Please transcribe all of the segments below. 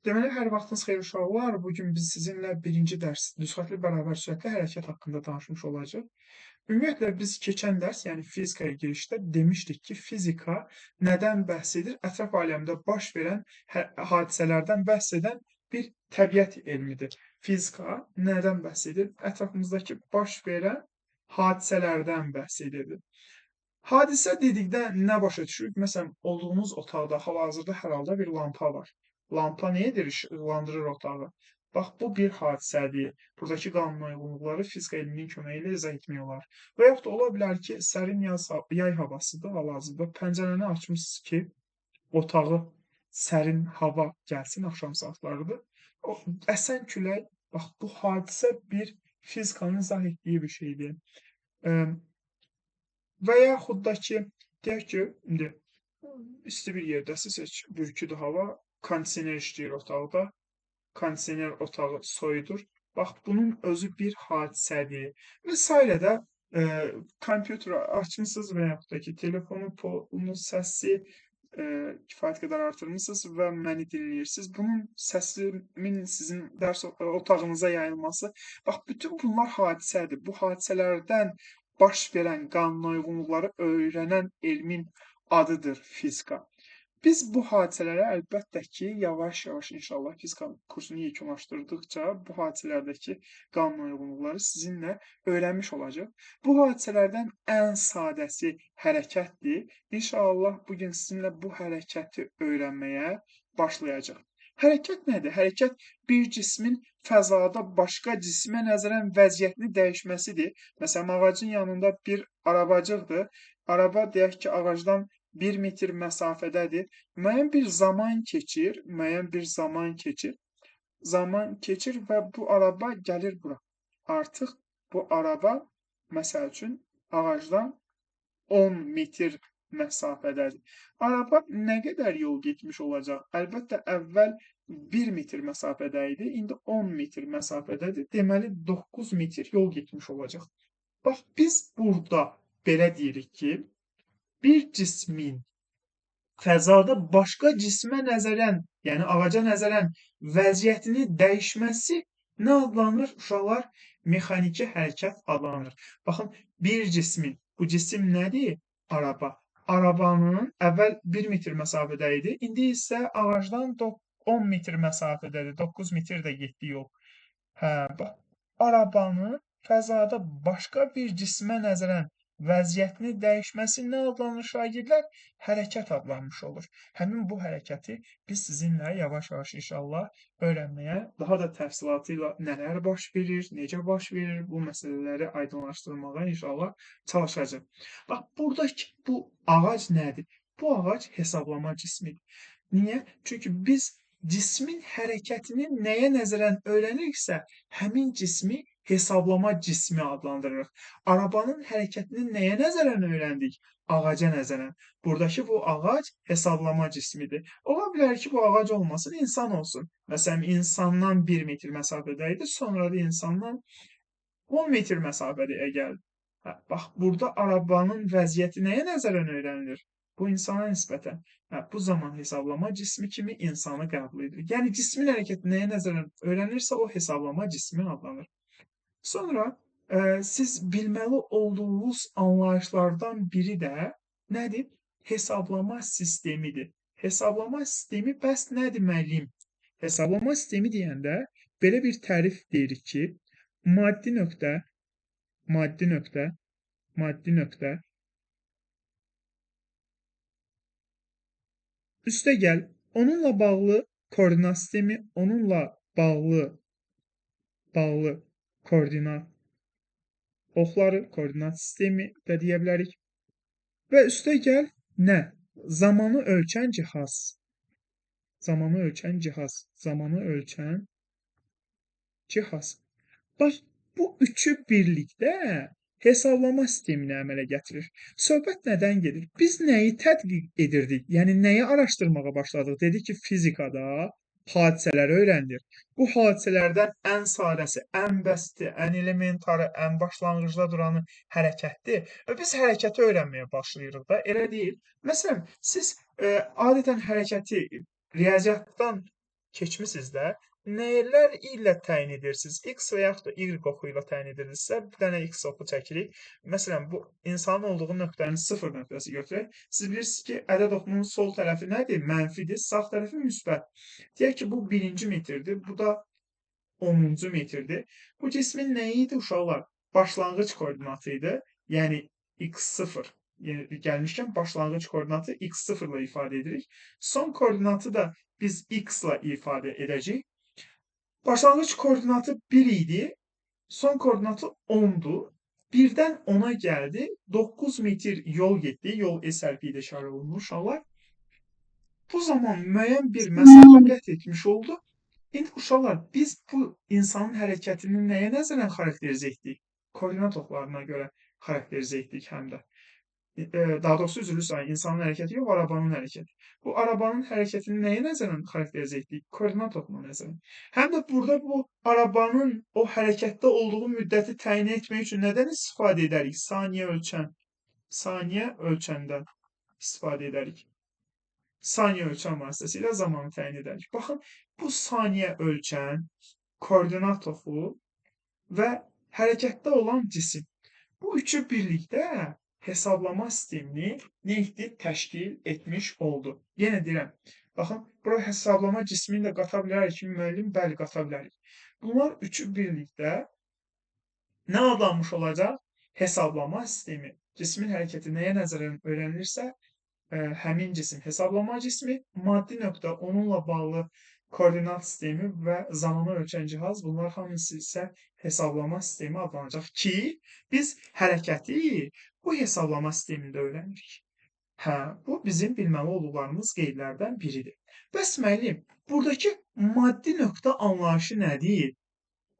Deməli, hər vaxtınız xeyir uşaqlar. Bugün biz sizinlə birinci dərs nüsxətli bərabər sürətli hərəkət haqqında danışmış olacağıq. Ümumiyyətlə, biz keçən dərs, yəni fizikaya girişdə demişdik ki, fizika nədən bəhs edir? Ətraf aləmdə baş verən hadisələrdən bəhs edən bir təbiət elmidir. Fizika nədən bəhs edir? Ətrafımızdakı baş verən hadisələrdən bəhs edir. Hadisə dedikdə nə başa düşürük? Məsələn, olduğumuz otaqda hal-hazırda hər halda bir lampa var. Lampa nə edir? İşıqlandırır otağı. Bax, bu bir hadisədir. Buradakı qanun uyğunluqları fizika elminin köməyi ilə izah etmək olar. Və yaxud da ola bilər ki, sərin yay havasıdır hal-hazırda. Pəncərəni açmısınız ki, otağı sərin hava gəlsin, axşam saatlarıdır. O əsən külək, bax, bu hadisə bir fizikanın izah etdiyi bir şeydir. Və yaxud da ki, deyək ki, indi isti bir yerdəsiz, heç bürküdür hava, kondisioner işləyir otaqda, kondisioner otağı soyudur. Bax, bunun özü bir hadisədir. Və sairə də kompüteri açmısınız və yaxud da ki, telefonun səsi kifayət qədər artırmısınız və məni dinləyirsiniz. Bunun səsimin sizin dərs otağınıza yayılması, bax, bütün bunlar hadisədir. Bu hadisələrdən baş verən qanun uyğunluqları öyrənən elmin adıdır fizika. Biz bu hadisələrə əlbəttə ki, yavaş-yavaş inşallah fizika kursunu yekunlaşdırdıqca bu hadisələrdəki qanun uyğunluqları sizinlə öyrənmiş olacaq. Bu hadisələrdən ən sadəsi hərəkətdir. İnşallah bu gün sizinlə bu hərəkəti öyrənməyə başlayacaq. Hərəkət nədir? Hərəkət bir cismin fəzada başqa cismə nəzərən vəziyyətini dəyişməsidir. Məsələn, ağacın yanında bir arabacıqdır. Araba deyək ki, ağacdan 1 metr məsafədədir. Müəyyən bir zaman keçir, zaman keçir və bu araba gəlir bura. Artıq bu araba, məsəl üçün, ağacdan 10 metr məsafədədir. Araba nə qədər yol getmiş olacaq? Əlbəttə, əvvəl 1 metr məsafədə idi, indi 10 metr məsafədədir. Deməli, 9 metr yol getmiş olacaq. Bax, biz burada belə deyirik ki, bir cismin fəzada başqa cismə nəzərən, yəni ağaca nəzərən vəziyyətini dəyişməsi nə adlanır? Uşaqlar, mexaniki hərəkət adlanır. Baxın, bir cismin, bu cisim nədir? Araba. Arabanın əvvəl 1 metr məsafədə idi, indi isə ağacdan 10 metr məsafədədir, 9 metr də getdi yol. Bax, arabanın fəzada başqa bir cismə nəzərən vəziyyətini dəyişməsi nə adlanır şagirdlər? Hərəkət adlanmış olur. Həmin bu hərəkəti biz sizinlə yavaş-yavaş inşallah öyrənməyə, daha da təfsilatı ilə nələr baş verir, necə baş verir, bu məsələləri aydınlaşdırmağa inşallah çalışacağıq. Bax, buradakı bu ağac nədir? Bu ağac hesablama cismidir. Niyə? Çünki biz cismin hərəkətini nəyə nəzərən öyrəniriksə, həmin cismi hesablama cismi adlandırırıq. Arabanın hərəkətini nəyə nəzərən öyrəndik? Ağaca nəzərən. Buradakı bu ağac hesablama cismidir. Ola bilər ki, bu ağac olmasın, insan olsun. Məsələn, insandan 1 metr məsafədə idi, sonra da insandan 10 metr məsafədə gəldi. Bax, burada arabanın vəziyyəti nəyə nəzərən öyrənilir? Bu insana nisbətən. Bu zaman hesablama cismi kimi insanı qəbul edir. Yəni, cismin hərəkəti nəyə nəzərən öyrənirsə, o hesablama cismi adlanır. Sonra siz bilməli olduğunuz anlayışlardan biri də nədir? Hesablama sistemidir. Hesablama sistemi bəs nədir müəllim? Hesablama sistemi deyəndə belə bir tərif deyirik ki, maddi nöqtə, üstəgəl onunla bağlı koordinat sistemi, onunla bağlı koordinat oxları, koordinat sistemi də deyə bilərik. Və üstəgəl nə? Zamanı ölçən cihaz. Bax, bu üçü birlikdə hesablama sistemini əmələ gətirir. Söhbət nədən gedir? Biz nəyi tədqiq edirdik? Yəni, nəyi araşdırmağa başladıq? Dedik ki, fizikada hadisələri öyrəndik. Bu hadisələrdən ən sadəsi, ən bəsti, ən elementarı, ən başlanğıcda duranı hərəkətdir. Və biz hərəkəti öyrənməyə başlayırıq da, elə deyil. Məsələn, siz adətən hərəkəti riyaziyyatdan keçmisiniz də, nələr ilə təyin edirsiniz? X və yaxud da Y oxu ilə təyin edirsinizsə, bir dənə X oxu çəkirik. Məsələn, bu insanın olduğu nöqtənin 0 nöqtəsi götürək. Siz bilirsiniz ki, ədəd oxunun sol tərəfi nədir? Mənfidir, sağ tərəfi müsbət. Deyək ki, bu 1-ci metrdir, bu da 10-cu metrdir. Bu cismin nə idi uşaqlar? Başlanğıc koordinatı idi. Yəni x0. Yəni gəlmişkən başlanğıc koordinatı x0 ilə ifadə edirik. Son koordinatı da biz x ilə ifadə edəcəyik. Başlanğıc koordinatı 1 idi. Son koordinatı 10-dur. 1-dən 10-a gəldi. 9 metr yol getdi. Yol SRP ilə işarə olunmuş uşaqlar. Bu zaman müəyyən bir məsafə qət etmiş oldu. İndi uşaqlar, biz bu insanın hərəkətini nəyə nəzərən xarakterizə etdik? Koordinat oxlarına görə xarakterizə etdik həm də. Daha doğrusu üzrlü sayın, insanın hərəkəti yox, arabanın hərəkəti. Bu arabanın hərəkətini nəyə nəzərən xarakterizə etdik? Koordinat oxuna nəzərən. Həm də burada bu arabanın o hərəkətdə olduğu müddəti təyin etmək üçün nədən istifadə edərik? Saniyə ölçən. Saniyə ölçəndən istifadə edərik. Saniyə ölçən vasitəsilə zamanı təyin edərik. Baxın, bu saniyə ölçən, koordinat oxu və hərəkətdə olan cisim. Bu üçü birlikdə hesablama sistemini nə etdi? Təşkil etmiş oldu. Yenə deyirəm, baxın, bura hesablama cismini də qata bilərik ki, müəllim, bəli, qata bilərik. Bunlar üçü birlikdə nə adlanmış olacaq? Hesablama sistemi. Cismin hərəkəti nəyə nəzərən öyrənilirsə, həmin cisim hesablama cismi, maddi nöqtə, onunla bağlı koordinat sistemi və zamanı ölçən cihaz, bunlar hamısı isə hesablama sistemi adlanacaq ki, biz hərəkəti bu hesablama sistemində öyrənirik. Hə, bu bizim bilməli olduqlarımız qeydlərdən biridir. Bəs müəllim, buradakı maddi nöqtə anlayışı nədir?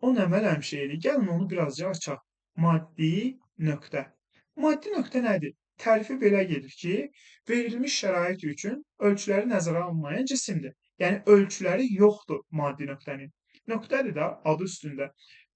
O nə mənəm şeydir? Gəlin onu birazca açaq. Maddi nöqtə. Maddi nöqtə nədir? Tərifi belə gedir ki, verilmiş şərait üçün ölçüləri nəzərə alınmayan cisimdir. Yəni ölçüləri yoxdur maddi nöqtənin. Nöqtədir də adı üstündə.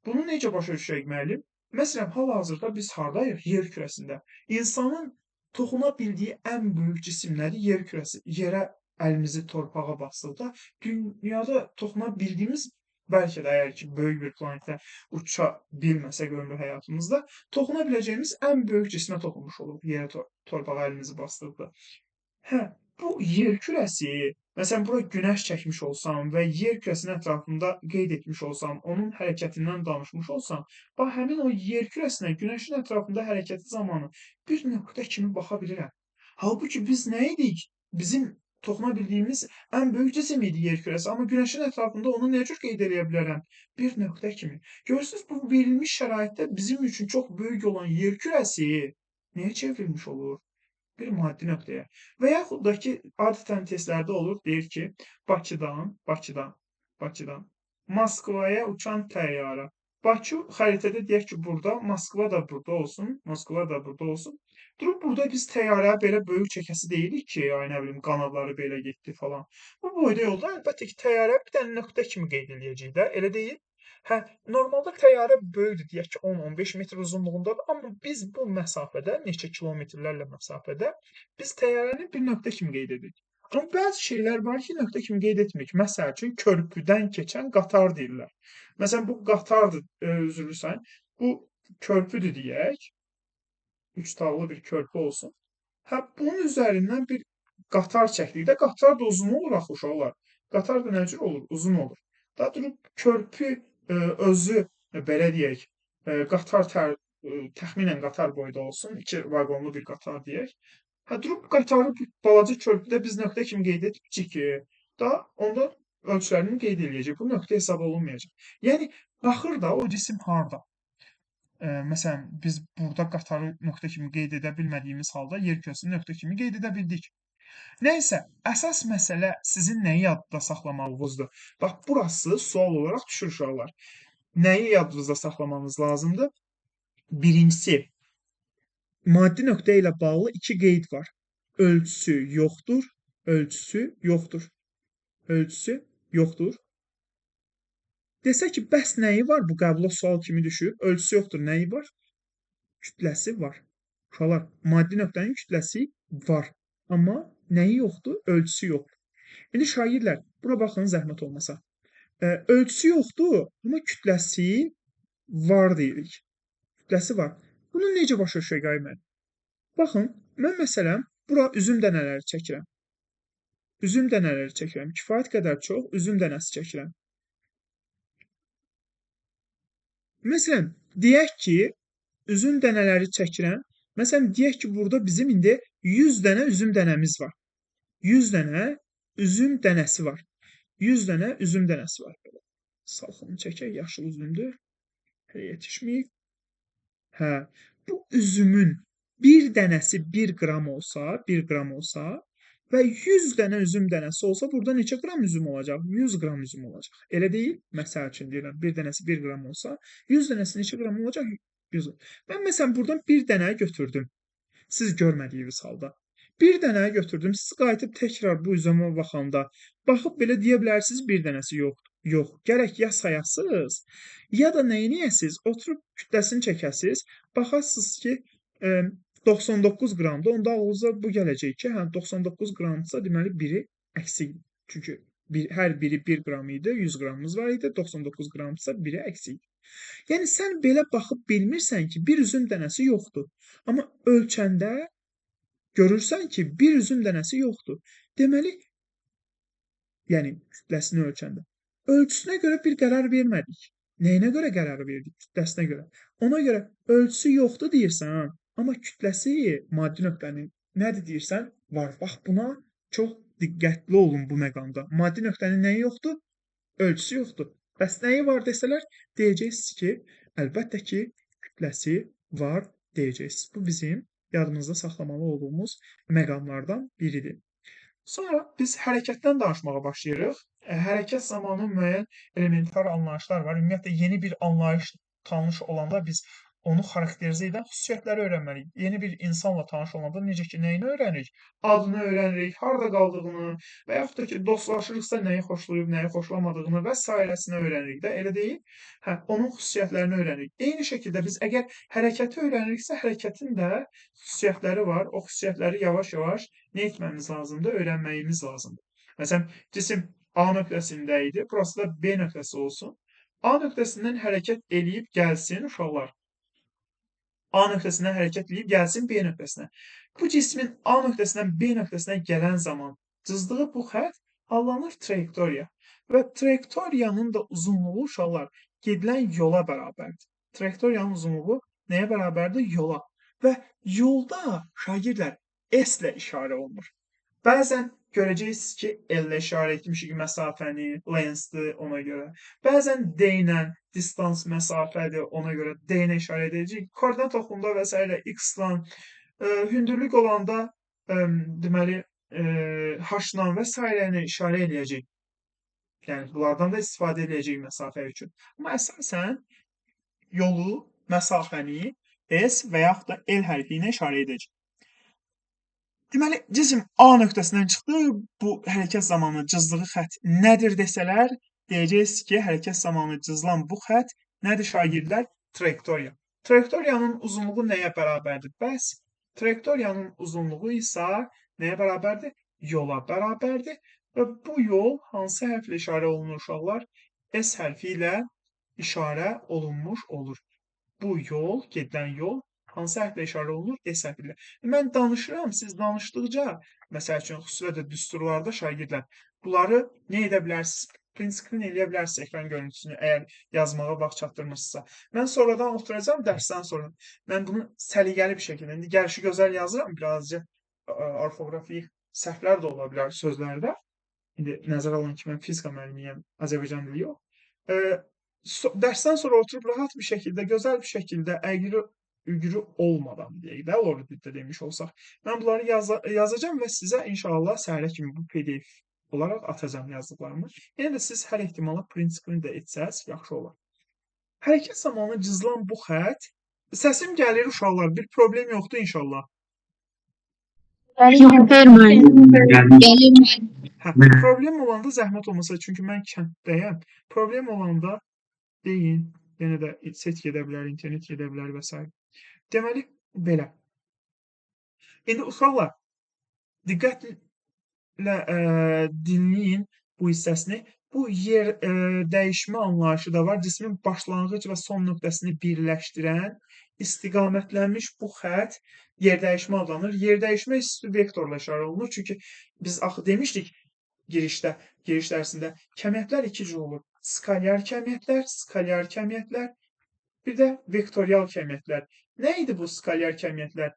Bunu necə başa düşək müəllim? Məsələn, hal-hazırda biz hardayıq? Yer kürəsində. İnsanın toxuna bildiyi ən böyük cisim nədir? Yer kürəsi. Yerə əlimizi torpağa basdıqda dünyada toxuna bildiyimiz, bəlkə də əgər ki, böyük bir planetə uça bilməsək ömrü həyatımızda, toxuna biləcəyimiz ən böyük cismə toxunmuş oluruq yerə torpağa əlimizi basdıqda. Hə, bu yer kürəsi, məsələn, bura günəş çəkmiş olsam və yer kürəsinin ətrafında qeyd etmiş olsam, onun hərəkətindən danışmış olsam, bax, həmin o yer kürəsinə günəşin ətrafında hərəkəti zamanı bir nöqtə kimi baxa bilirəm. Halbuki biz nə idik? Bizim toxuna bildiyimiz ən böyük cisim idi yer kürəsi, amma günəşin ətrafında onu nə cür qeyd edə bilərəm? Bir nöqtə kimi. Görürsünüz, bu verilmiş şəraitdə bizim üçün çox böyük olan yer kürəsi nəyə çevrilmiş olur? Bir maddi nöqtəyə. Və yaxud da ki, adətən testlərdə olur, deyir ki, Bakıdan Moskvaya uçan təyyarə. Bakı xəritədə deyək ki, burada, Moskva da burada olsun, Moskva da burada olsun. Durub burada biz təyyarəyə belə böyük çəkəsi deyirik ki, ay nə bilim, qanadları belə getdi falan. Bu boyda yolda əlbəttə ki, təyyarə bir dənə nöqtə kimi qeyd eləyəcəyik də, elə deyil? Hə, normalda təyyarə böyükdür, deyək ki, 10-15 metr uzunluğundadır, amma biz bu məsafədə, neçə kilometrlərlə məsafədə, biz təyyarəni bir nöqtə kimi qeyd edirik. Amma bəzi şeylər var ki, nöqtə kimi qeyd etmirik. Məsəl üçün, körpüdən keçən qatar deyirlər. Məsələn, bu qatardır, üzrlü sayın. Bu körpüdür deyək. 3 tağlı bir körpü olsun. Hə, bunun üzərindən bir qatar çəkdikdə, qatar da uzun olur axı uşaqlar. Qatar da nə cür olur? Uzun olur. Daha durub körpü özü, belə deyək, təxminən qatar boyda olsun, 2 vaqonlu bir qatar deyək. Hə, durub qatarı balaca körpüdə biz nöqtə kimi qeyd etmişik ki, da onda ölçülərini qeyd eləyəcək. Bu nöqtə hesab olunmayacaq. Yəni, baxır da o cisim harda. Məsələn, biz burada qatarı nöqtə kimi qeyd edə bilmədiyimiz halda yer kürəsini nöqtə kimi qeyd edə bildik. Nəysə, əsas məsələ sizin nəyi yadda saxlamağınızdır. Bax, burası sual olaraq düşür uşaqlar. Nəyi yadınızda saxlamanız lazımdır? Birincisi, maddi nöqtə ilə bağlı 2 qeyd var. Ölçüsü yoxdur, ölçüsü yoxdur. Ölçüsü yoxdur. Desək ki, bəs nəyi var? Bu qəbula sual kimi düşür. Ölçüsü yoxdur, nəyi var? Kütləsi var. Uşaqlar, maddi nöqtənin kütləsi var. Amma nəyi yoxdur? Ölçüsü yoxdur. İndi şagirdlər, bura baxın zəhmət olmasa. Ölçüsü yoxdur, amma kütləsi var deyirik. Kütləsi var. Bunu necə başa düşək ay mən? Baxın, mən məsələn bura üzüm dənələri çəkirəm. Üzüm dənələri çəkirəm. Kifayət qədər çox üzüm dənəsi çəkirəm. Məsələn, deyək ki, üzüm dənələri çəkirəm. Məsələn, deyək ki, burada bizim indi 100 dənə üzüm dənəmiz var. 100 dənə üzüm dənəsi var. 100 dənə üzüm dənəsi var. Belə. Salxımı çəkək, yaşıl üzümdür. Hələ yetişməyib. Hə, bu üzümün bir dənəsi 1 qram olsa, 1 qram olsa və 100 dənə üzüm dənəsi olsa, burada neçə qram üzüm olacaq? 100 qram üzüm olacaq. Elə deyil? Məsəl üçün deyirəm, bir dənəsi 1 qram olsa, 100 dənəsi neçə qram olacaq? 100. Mən məsələn buradan bir dənə götürdüm. Siz görmədiyiniz halda. Bir dənə götürdüm. Siz qayıtıb təkrar bu üzümə baxanda, baxıb belə deyə bilərsiniz bir dənəsi yoxdur. Yox, gərək ya sayasınız, ya da nə edəsiniz? Oturub kütləsini çəkəsiniz, baxasınız ki, 99 qramdır. Onda ağlınıza bu gələcək ki, hə 99 qramdırsa, deməli biri əksik. Çünki hər biri 1 qram idi, 100 qramımız var idi. 99 qramdırsa, biri əksik. Yəni sən belə baxıb bilmirsən ki, bir üzüm dənəsi yoxdur. Amma ölçəndə görürsən ki, bir üzüm dənəsi yoxdur. Deməli, yəni kütləsini ölçəndə. Ölçüsünə görə bir qərar vermədik. Nəyinə görə qərar verdik? Kütləsinə görə. Ona görə ölçüsü yoxdur deyirsən, amma kütləsi maddi nöqtənin nədir deyirsən? Var. Bax buna çox diqqətli olun bu məqamda. Maddi nöqtənin nəyi yoxdur? Ölçüsü yoxdur. Bəs nəyi var desələr, deyəcəksiniz ki, əlbəttə ki, kütləsi var deyəcəksiniz. Bu bizim yadımızda saxlamalı olduğumuz məqamlardan biridir. Sonra biz hərəkətdən danışmağa başlayırıq. Hərəkət zamanı müəyyən elementar anlayışlar var. Ümumiyyətlə yeni bir anlayış tanış olanda biz onu xarakterizə edən xüsusiyyətləri öyrənməliyik. Yeni bir insanla tanış olanda necə ki, nəyini öyrənirik? Adını öyrənirik, harda qaldığını və yaxud da ki, dostlaşırıqsa nəyi xoşlayıb, nəyi xoşlamadığını və sairəsini öyrənirik də, elə deyil? Hə, onun xüsusiyyətlərini öyrənirik. Eyni şəkildə biz əgər hərəkəti öyrəniriksə, hərəkətin də xüsusiyyətləri var. O xüsusiyyətləri yavaş-yavaş nə etməmiz lazımdır? Öyrənməyimiz lazımdır. Məsələn, cisim A nöqtəsində idi, burası da B nöqtəsi olsun. A nöqtəsindən hərəkət eləyib gəlsin uşaqlar. A nöqtəsindən hərəkət edib gəlsin B nöqtəsinə. Bu cismin A nöqtəsindən B nöqtəsinə gələn zaman cızdığı bu xətt adlanır trayektoriya. Və trayektoriyanın da uzunluğu uşaqlar gedilən yola bərabərdir. Trayektoriyanın uzunluğu nəyə bərabərdir? Yola. Və yolda şagirdlər S ilə işarə olunur. Bəzən görəcəksiniz ki, L ilə işarə etmişik məsafəni, lengthdir ona görə. Bəzən D ilə distans məsafədir, ona görə D ilə işarə edəcəyik. Koordinat oxumda və s. X-la hündürlük olanda deməli H-la və s. ilə işarə edəcəyik. Yəni bunlardan da istifadə edəcəyik məsafə üçün. Amma əsasən yolu, məsafəni S və yaxud da L hərfi ilə işarə edəcəyik. Deməli, cisim A nöqtəsindən çıxdı, bu hərəkət zamanı cızdığı xətt nədir desələr, deyəcəksiniz ki, hərəkət zamanı cızılan bu xətt nədir şagirdlər? Trayektoriya. Trayektoriyanın uzunluğu nəyə bərabərdir? Bəs trayektoriyanın uzunluğu isə nəyə bərabərdir? Yola bərabərdir və bu yol hansı hərflə işarə olunur uşaqlar? S hərfi ilə işarə olunmuş olur. Bu yol, gedilən yol hansı hərflə işarə olunur? S hərfi ilə. Mən danışıram, siz danışdıqca, məsəl üçün, xüsusilə də düsturlarda şagirdlər, bunları nə edə bilərsiniz? Print screen eləyə bilərsiniz ekran görüntüsünü, əgər yazmağa vaxt çatdırmırsınızsa. Mən sonradan oturacağım dərsdən sonra. Mən bunu səliqəli bir şəkildə, indi gəlişi gözəl yazıram, birazcık orfoqrafik səhvlər də ola bilər sözlərdə. İndi nəzərə alın ki, mən fizika müəllimiyəm, Azərbaycan dili yox. Dərsdən sonra oturub rahat bir şəkildə, gözəl bir şəkildə, ülgürü olmadan deyək də, orada dildə demiş olsaq. Mən bunları yazacağım və sizə inşallah səhərə kimi bu PDF olaraq atacağım yazdıqlarımı. Yəni də siz hər ehtimala print screen də etsəz, yaxşı olar. Hərəkət zamanı cızılan bu xətt, səsim gəlir uşaqlar, bir problem yoxdur inşallah. Problem olanda zəhmət olmasa, çünki mən kənddəyəm. Problem olanda deyin, yenə də set gedə bilər, internet gedə bilər və s. Deməli, belə. İndi uşaqlar, diqqət dinləyin bu hissəsini. Bu yer dəyişmə anlayışı da var. Cismin başlanğıc və son nöqtəsini birləşdirən istiqamətlənmiş bu xətt yerdəyişmə adlanır. Yerdəyişmə üstü vektorla işarə olunur. Çünki biz axı demişdik giriş dərsində kəmiyyətlər iki cür olur. Skalyar kəmiyyətlər, bir də vektorial kəmiyyətlər. Nə idi bu skalyar kəmiyyətlər?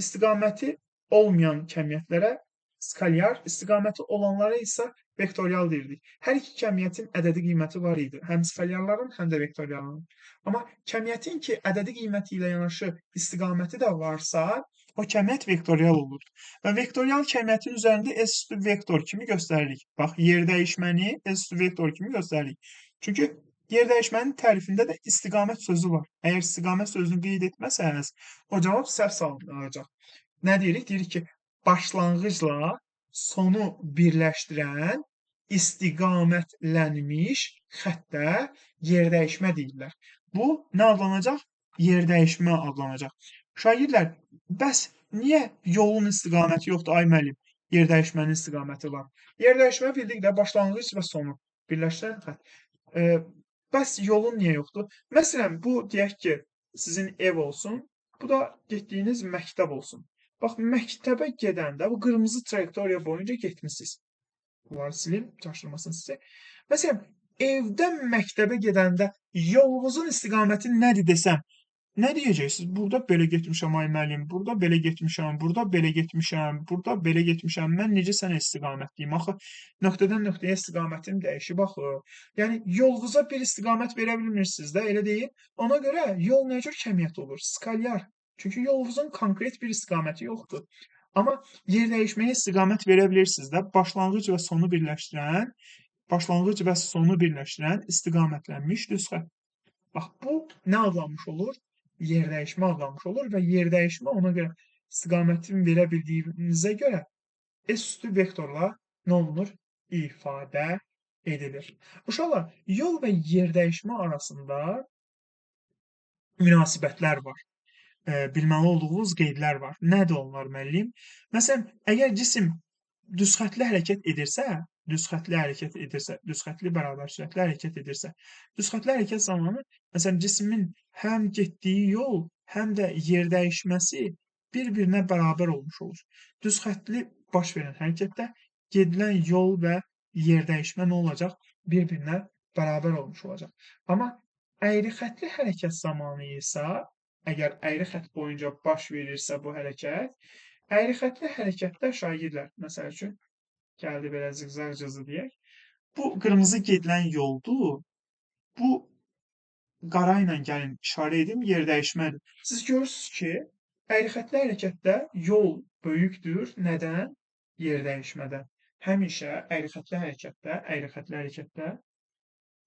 İstiqaməti olmayan kəmiyyətlərə skalyar, istiqaməti olanlara isə vektorial deyirdik. Hər iki kəmiyyətin ədədi qiyməti var idi. Həm skalyarların, həm də vektorialların. Amma kəmiyyətin ki, ədədi qiyməti ilə yanaşı istiqaməti də varsa, o kəmiyyət vektorial olur. Və vektorial kəmiyyətin üzərində S üstü vektor kimi göstəririk. Bax, yer dəyişməni S üstü vektor kimi göstəririk. Çünki yer dəyişmənin tərifində də istiqamət sözü var. Əgər istiqamət sözünü qeyd etməsəniz, o cavab səhv salınacaq. Nə deyirik? Deyirik ki, başlanğıcla sonu birləşdirən istiqamətlənmiş xəttə yerdəyişmə deyirlər. Bu nə adlanacaq? Yerdəyişmə adlanacaq. Şagirdlər, bəs niyə yolun istiqaməti yoxdur, ay müəllim? Yerdəyişmənin istiqaməti var. Yerdəyişmə bildik də başlanğıc və sonu birləşdirən xətt. Bəs yolun niyə yoxdur? Məsələn, bu deyək ki, sizin ev olsun, bu da getdiyiniz məktəb olsun. Bax, məktəbə gedəndə bu qırmızı trayektoriya boyunca getmisiniz. Bunları silim, çaşdırmasın sizi. Məsələn, evdən məktəbə gedəndə yolunuzun istiqaməti nədir desəm, nə deyəcəksiniz? Burada belə getmişəm ay müəllim, burada belə getmişəm, burada belə getmişəm, burada belə getmişəm. Mən necə sənə istiqamətliyim? Axı nöqtədən nöqtəyə istiqamətim dəyişib axı. Yəni yolunuza bir istiqamət verə bilmirsiniz də, elə deyil. Ona görə yol nə cür kəmiyyət olur? Skalyar. Çünki yolunuzun konkret bir istiqaməti yoxdur. Amma yer dəyişməyə istiqamət verə bilirsiniz də. Başlanğıc və sonu birləşdirən istiqamətlənmiş düz xətt. Bax, bu nə adlanmış olur? Yer dəyişmə adlanmış olur və yer dəyişmə ona görə istiqamətini verə bildiyinizə görə S üstü vektorla nə olunur? İfadə edilir. Uşaqlar, yol və yer dəyişmə arasında münasibətlər var. Bilməli olduğunuz qeydlər var. Nədir onlar müəllim? Məsələn, əgər cisim düz xəttli hərəkət edirsə, düz xəttli bərabər sürətli hərəkət edirsə, düz xəttli hərəkət zamanı, məsələn, cismin həm getdiyi yol, həm də yer dəyişməsi bir-birinə bərabər olmuş olur. Düz xəttli baş verən hərəkətdə gedilən yol və yer dəyişmə nə olacaq? Bir-birinə bərabər olmuş olacaq. Amma əyri xəttli hərəkət zamanı isə, əgər əyri xətt boyunca baş verirsə bu hərəkət, əyri xəttli hərəkətdə şagirdlər, məsəl üçün, gəldi belə zıqzaq deyək, bu qırmızı gedilən yoldur, bu qara ilə gəlin işarə edim, yer dəyişmədir. Siz görürsünüz ki, əyri xəttli hərəkətdə yol böyükdür, nədən? Yer dəyişmədən. Həmişə əyri xəttli hərəkətdə,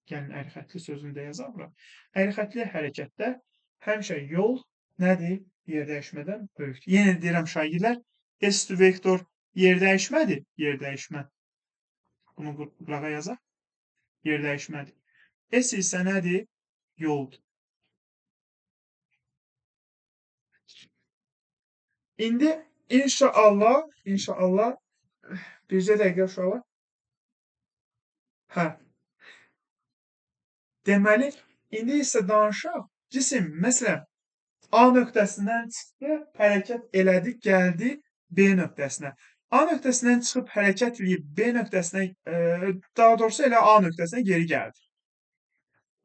gəlin əyri xəttli sözünü də yazaq bura. Əyri xəttli hərəkətdə həmişə yol nədir? Yer dəyişmədən böyükdür. Yenə deyirəm şagirdlər, S üstü vektor yer dəyişmədir, yer dəyişmə. Bunu qırağa yazaq. Yer dəyişmədir. S isə nədir? Yoldur. İndi inşallah bircə dəqiqə uşaqlar. Hə. Deməli, indi isə danışaq. Cisim, məsələn, A nöqtəsindən çıxdı, hərəkət elədi, gəldi B nöqtəsinə. A nöqtəsindən çıxıb hərəkət edib B nöqtəsinə, daha doğrusu elə A nöqtəsinə geri gəldi.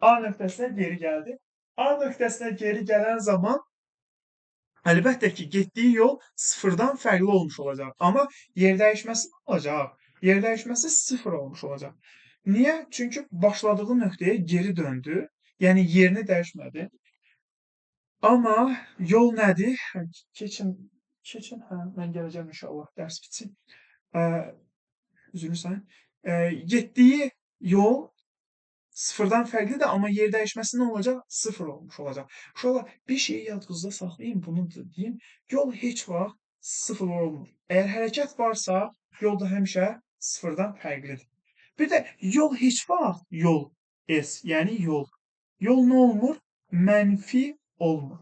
A nöqtəsinə geri gələn zaman əlbəttə ki, getdiyi yol sıfırdan fərqli olmuş olacaq. Amma yer dəyişməsi nə olacaq? Yer dəyişməsi sıfır olmuş olacaq. Niyə? Çünki başladığı nöqtəyə geri döndü. Yəni yerini dəyişmədi. Amma yol nədir? Keçin, mən gələcəm inşallah, dərs bitsin. Üzrünü sayın. Getdiyi yol sıfırdan fərqlidir, amma yer dəyişməsi nə olacaq? Sıfır olmuş olacaq. Uşaqlar, bir şeyi yadınızda saxlayın, bunu da deyim. Yol heç vaxt sıfır olmur. Əgər hərəkət varsa, yol da həmişə sıfırdan fərqlidir. Bir də yol heç vaxt, yol S, yəni yol. Yol nə olmur? Mənfi olmur.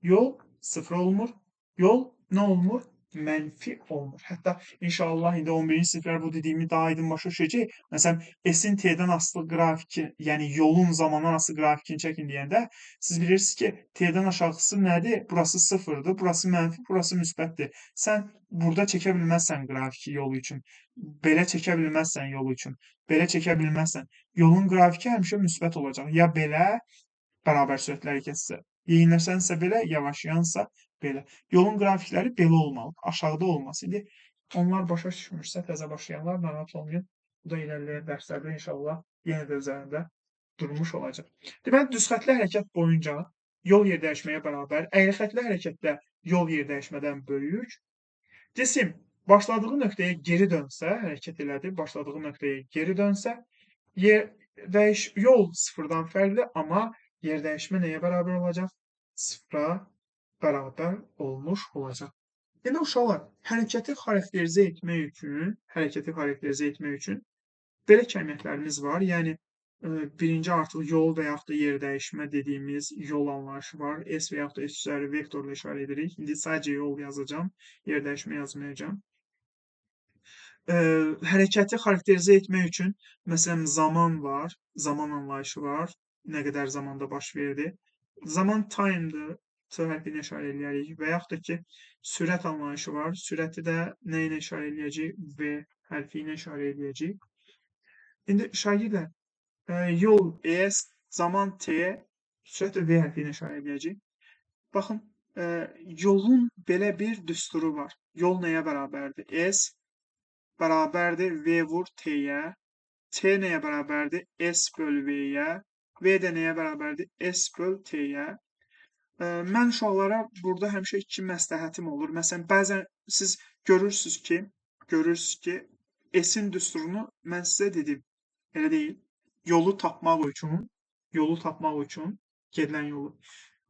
Yol sıfır olmur. Yol nə olmur? mənfi olmur. Hətta inşallah indi 11-ci siniflər bu dediyimi daha aydın başa düşəcək. Məsələn, S-in T-dən asılı qrafiki, yəni yolun zamandan asılı qrafikini çəkin deyəndə siz bilirsiniz ki, T-dən aşağısı nədir? Burası sıfırdır, burası mənfi, burası müsbətdir. Sən burada çəkə bilməzsən qrafiki yolu üçün. Belə çəkə bilməzsən yolu üçün. Belə çəkə bilməzsən. Yolun qrafiki həmişə müsbət olacaq. Ya belə bərabər sürətlə hərəkət etsə, yeyinlərsənsə belə, yavaşlayansa belə. Yolun qrafikləri belə olmalı, aşağıda olması. İndi onlar başa düşmürsə, təzə başlayanlar narahat olmayın. Bu da irəliləyən dərslərdə inşallah yenə də üzərində durmuş olacaq. Deməli, düzxətli hərəkət boyunca yol yer dəyişməyə bərabər, əyri-xətli hərəkətdə yol yer dəyişmədən böyük. Cisim başladığı nöqtəyə geri dönsə, hərəkət elədi, başladığı nöqtəyə geri dönsə, yol sıfırdan fərqli, amma yer dəyişmə nəyə bərabər olacaq? Sıfıra bərabər olmuş olacaq. Yəni uşaqlar, hərəkəti xarakterizə etmək üçün belə kəmiyyətlərimiz var. Yəni birinci artıq yol və yaxud da yer dəyişmə dediyimiz yol anlayışı var. S və yaxud da S üzəri vektorla işarə edirik. İndi sadəcə yol yazacağam, yer dəyişmə yazmayacağam. Hərəkəti xarakterizə etmək üçün məsələn zaman var, zaman anlayışı var. Nə qədər zamanda baş verdi. Zaman time'dır, T hərfi ilə işarə eləyərik və yaxud da ki, sürət anlayışı var. Sürəti də nə ilə işarə eləyəcəyik? V hərfi ilə işarə eləyəcəyik. İndi şagirdlər, yol S, zaman T, sürət V hərfi ilə işarə eləyəcəyik. Baxın, yolun belə bir düsturu var. Yol nəyə bərabərdir? S bərabərdir V vur T-yə. T nəyə bərabərdir? S böl V-yə. V də nəyə bərabərdir? S böl T-yə. Mən uşaqlara burada həmişə iki məsləhətim olur. Məsələn, bəzən siz görürsünüz ki, S-in düsturunu mən sizə dedim. Elə deyil. Yolu tapmaq üçün gedilən yolu.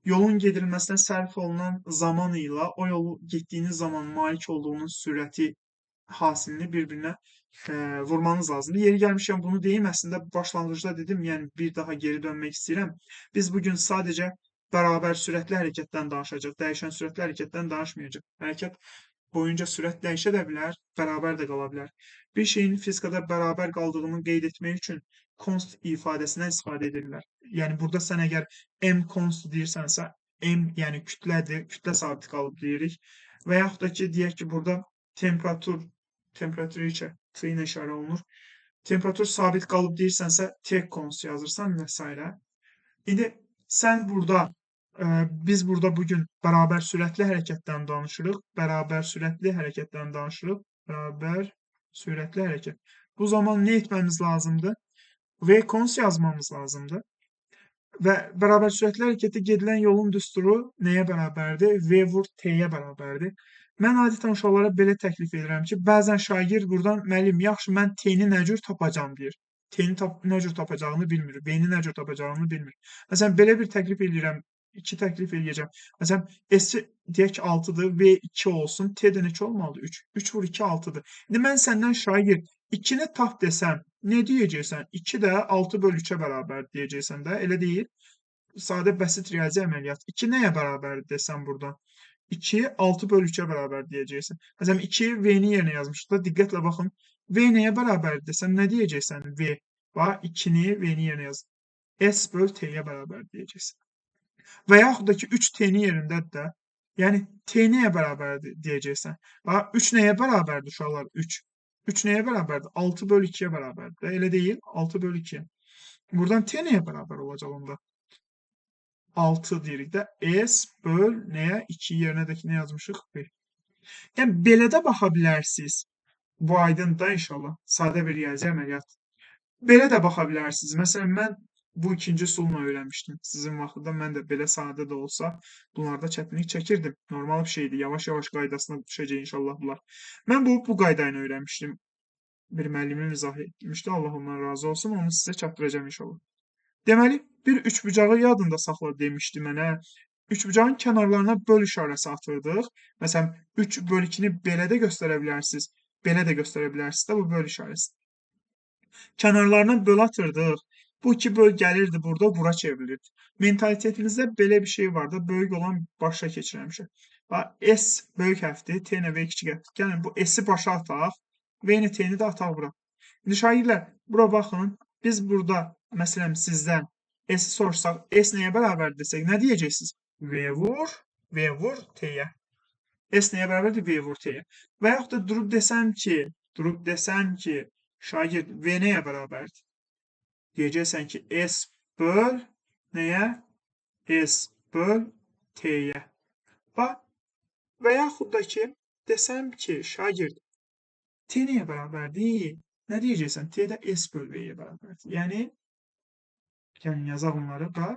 Yolun gedilməsinə sərf olunan zaman ilə o yolu getdiyiniz zaman malik olduğunuz sürəti hasilini bir-birinə vurmanız lazımdır. Yeri gəlmişkən bunu deyim, əslində başlanğıcda dedim, yəni bir daha geri dönmək istəyirəm. Biz bugün sadəcə bərabər sürətli hərəkətdən danışacaq, dəyişən sürətli hərəkətdən danışmayacaq. Hərəkət boyunca sürət dəyişə də bilər, bərabər də qala bilər. Bir şeyin fizikada bərabər qaldığını qeyd etmək üçün const ifadəsindən istifadə edirlər. Yəni burada sən əgər m const deyirsənsə, m yəni kütlədir, kütlə sabit qalıb deyirik. Və yaxud da ki, deyək ki, burada temperatur T ilə işarə olunur. Temperatur sabit qalıb deyirsənsə, T const yazırsan və s. İndi sən burada, biz burada bugün bərabər sürətli hərəkətdən danışırıq. Bərabər sürətli hərəkət. Bu zaman nə etməmiz lazımdır? V const yazmamız lazımdır. Və bərabər sürətli hərəkətdə gedilən yolun düsturu nəyə bərabərdir? V vur T-yə bərabərdir. Mən adətən uşaqlara belə təklif edirəm ki, bəzən şagird buradan müəllim, yaxşı, mən T-ni nə cür tapacam deyir. T-ni nə cür tapacağını bilmir, V-ni nə cür tapacağını bilmir. Məsələn, belə bir təklif edirəm, iki təklif eləyəcəm. Məsələn, S deyək ki, 6-dır, V 2 olsun, T də neçə olmalıdır? 3. 3 vur 2, 6-dır. İndi mən səndən şagird, 2-ni tap desəm, nə deyəcəksən? 2 də 6 böl 3-ə bərabər deyəcəksən də, elə deyil. Sadə bəsit riyazi əməliyyat. 2 nəyə bərabərdir desəm buradan? 2 6 böl 3-ə bərabər deyəcəksən. Məsələn, 2 V-ni yerinə yazmışıq da, diqqətlə baxın. V nəyə bərabərdir desəm, nə deyəcəksən? V. Bax, 2-ni V-ni yerinə yaz. S böl T-yə bərabər deyəcəksən. Və yaxud da ki, 3 T-ni yerindədir də. Yəni, T nəyə bərabərdir deyəcəksən. Bax, 3 nəyə bərabərdir uşaqlar? 3. 3 nəyə bərabərdir? 6 böl 2-yə bərabərdir. Elə deyil, 6 böl 2-yə. Buradan T nəyə bərabər olacaq onda? 6 deyirik də. S böl nəyə? 2 yerinə də ki, nə yazmışıq? 1. Yəni, belə də baxa bilərsiniz. Bu aydın da inşallah. Sadə bir riyazi əməliyyat. Belə də baxa bilərsiniz. Məsələn, mən bu ikinci üsulla öyrənmişdim. Sizin vaxtında mən də belə sadə də olsa bunlarda çətinlik çəkirdim. Normal bir şeydir. Yavaş-yavaş qaydasına düşəcək inşallah bunlar. Mən bu qayda ilə öyrənmişdim. Bir müəllimim izah etmişdi. Allah ondan razı olsun. Onu sizə çatdıracağam inşallah. Deməli, bir üçbucağı yadında saxla demişdi mənə. Üçbucağın kənarlarına böl işarəsi atırdıq. Məsələn, 3 böl 2-ni belə də göstərə bilərsiniz. Belə də göstərə bilərsiniz də bu böl işarəsi. Kənarlarına böl atırdıq. Bu 2 böl gəlirdi burada, bura çevrilirdi. Mentalitetinizdə belə bir şey var da, böyük olan başa keçirəmişəm. S böyük hərfdir, T ilə V kiçik hərfdir. Gəlin bu S-i başa ataq, V ilə T-ni də ataq bura. İndi şagirdlər, bura baxın. Biz burada, məsələn, sizdən S-i soruşsaq, S nəyə bərabər desək, nə deyəcəksiniz? V vur T-yə. S nəyə bərabərdir? V vur T-yə. Və yaxud da durub desəm ki, şagird V nəyə bərabərdir? Deyəcəksən ki, S böl nəyə? S böl T-yə. Bax, və yaxud da ki, desəm ki, şagird T nəyə bərabərdir? Nə deyəcəksən? T də S böl V-yə bərabərdir. Yəni, gəlin yazaq onları da.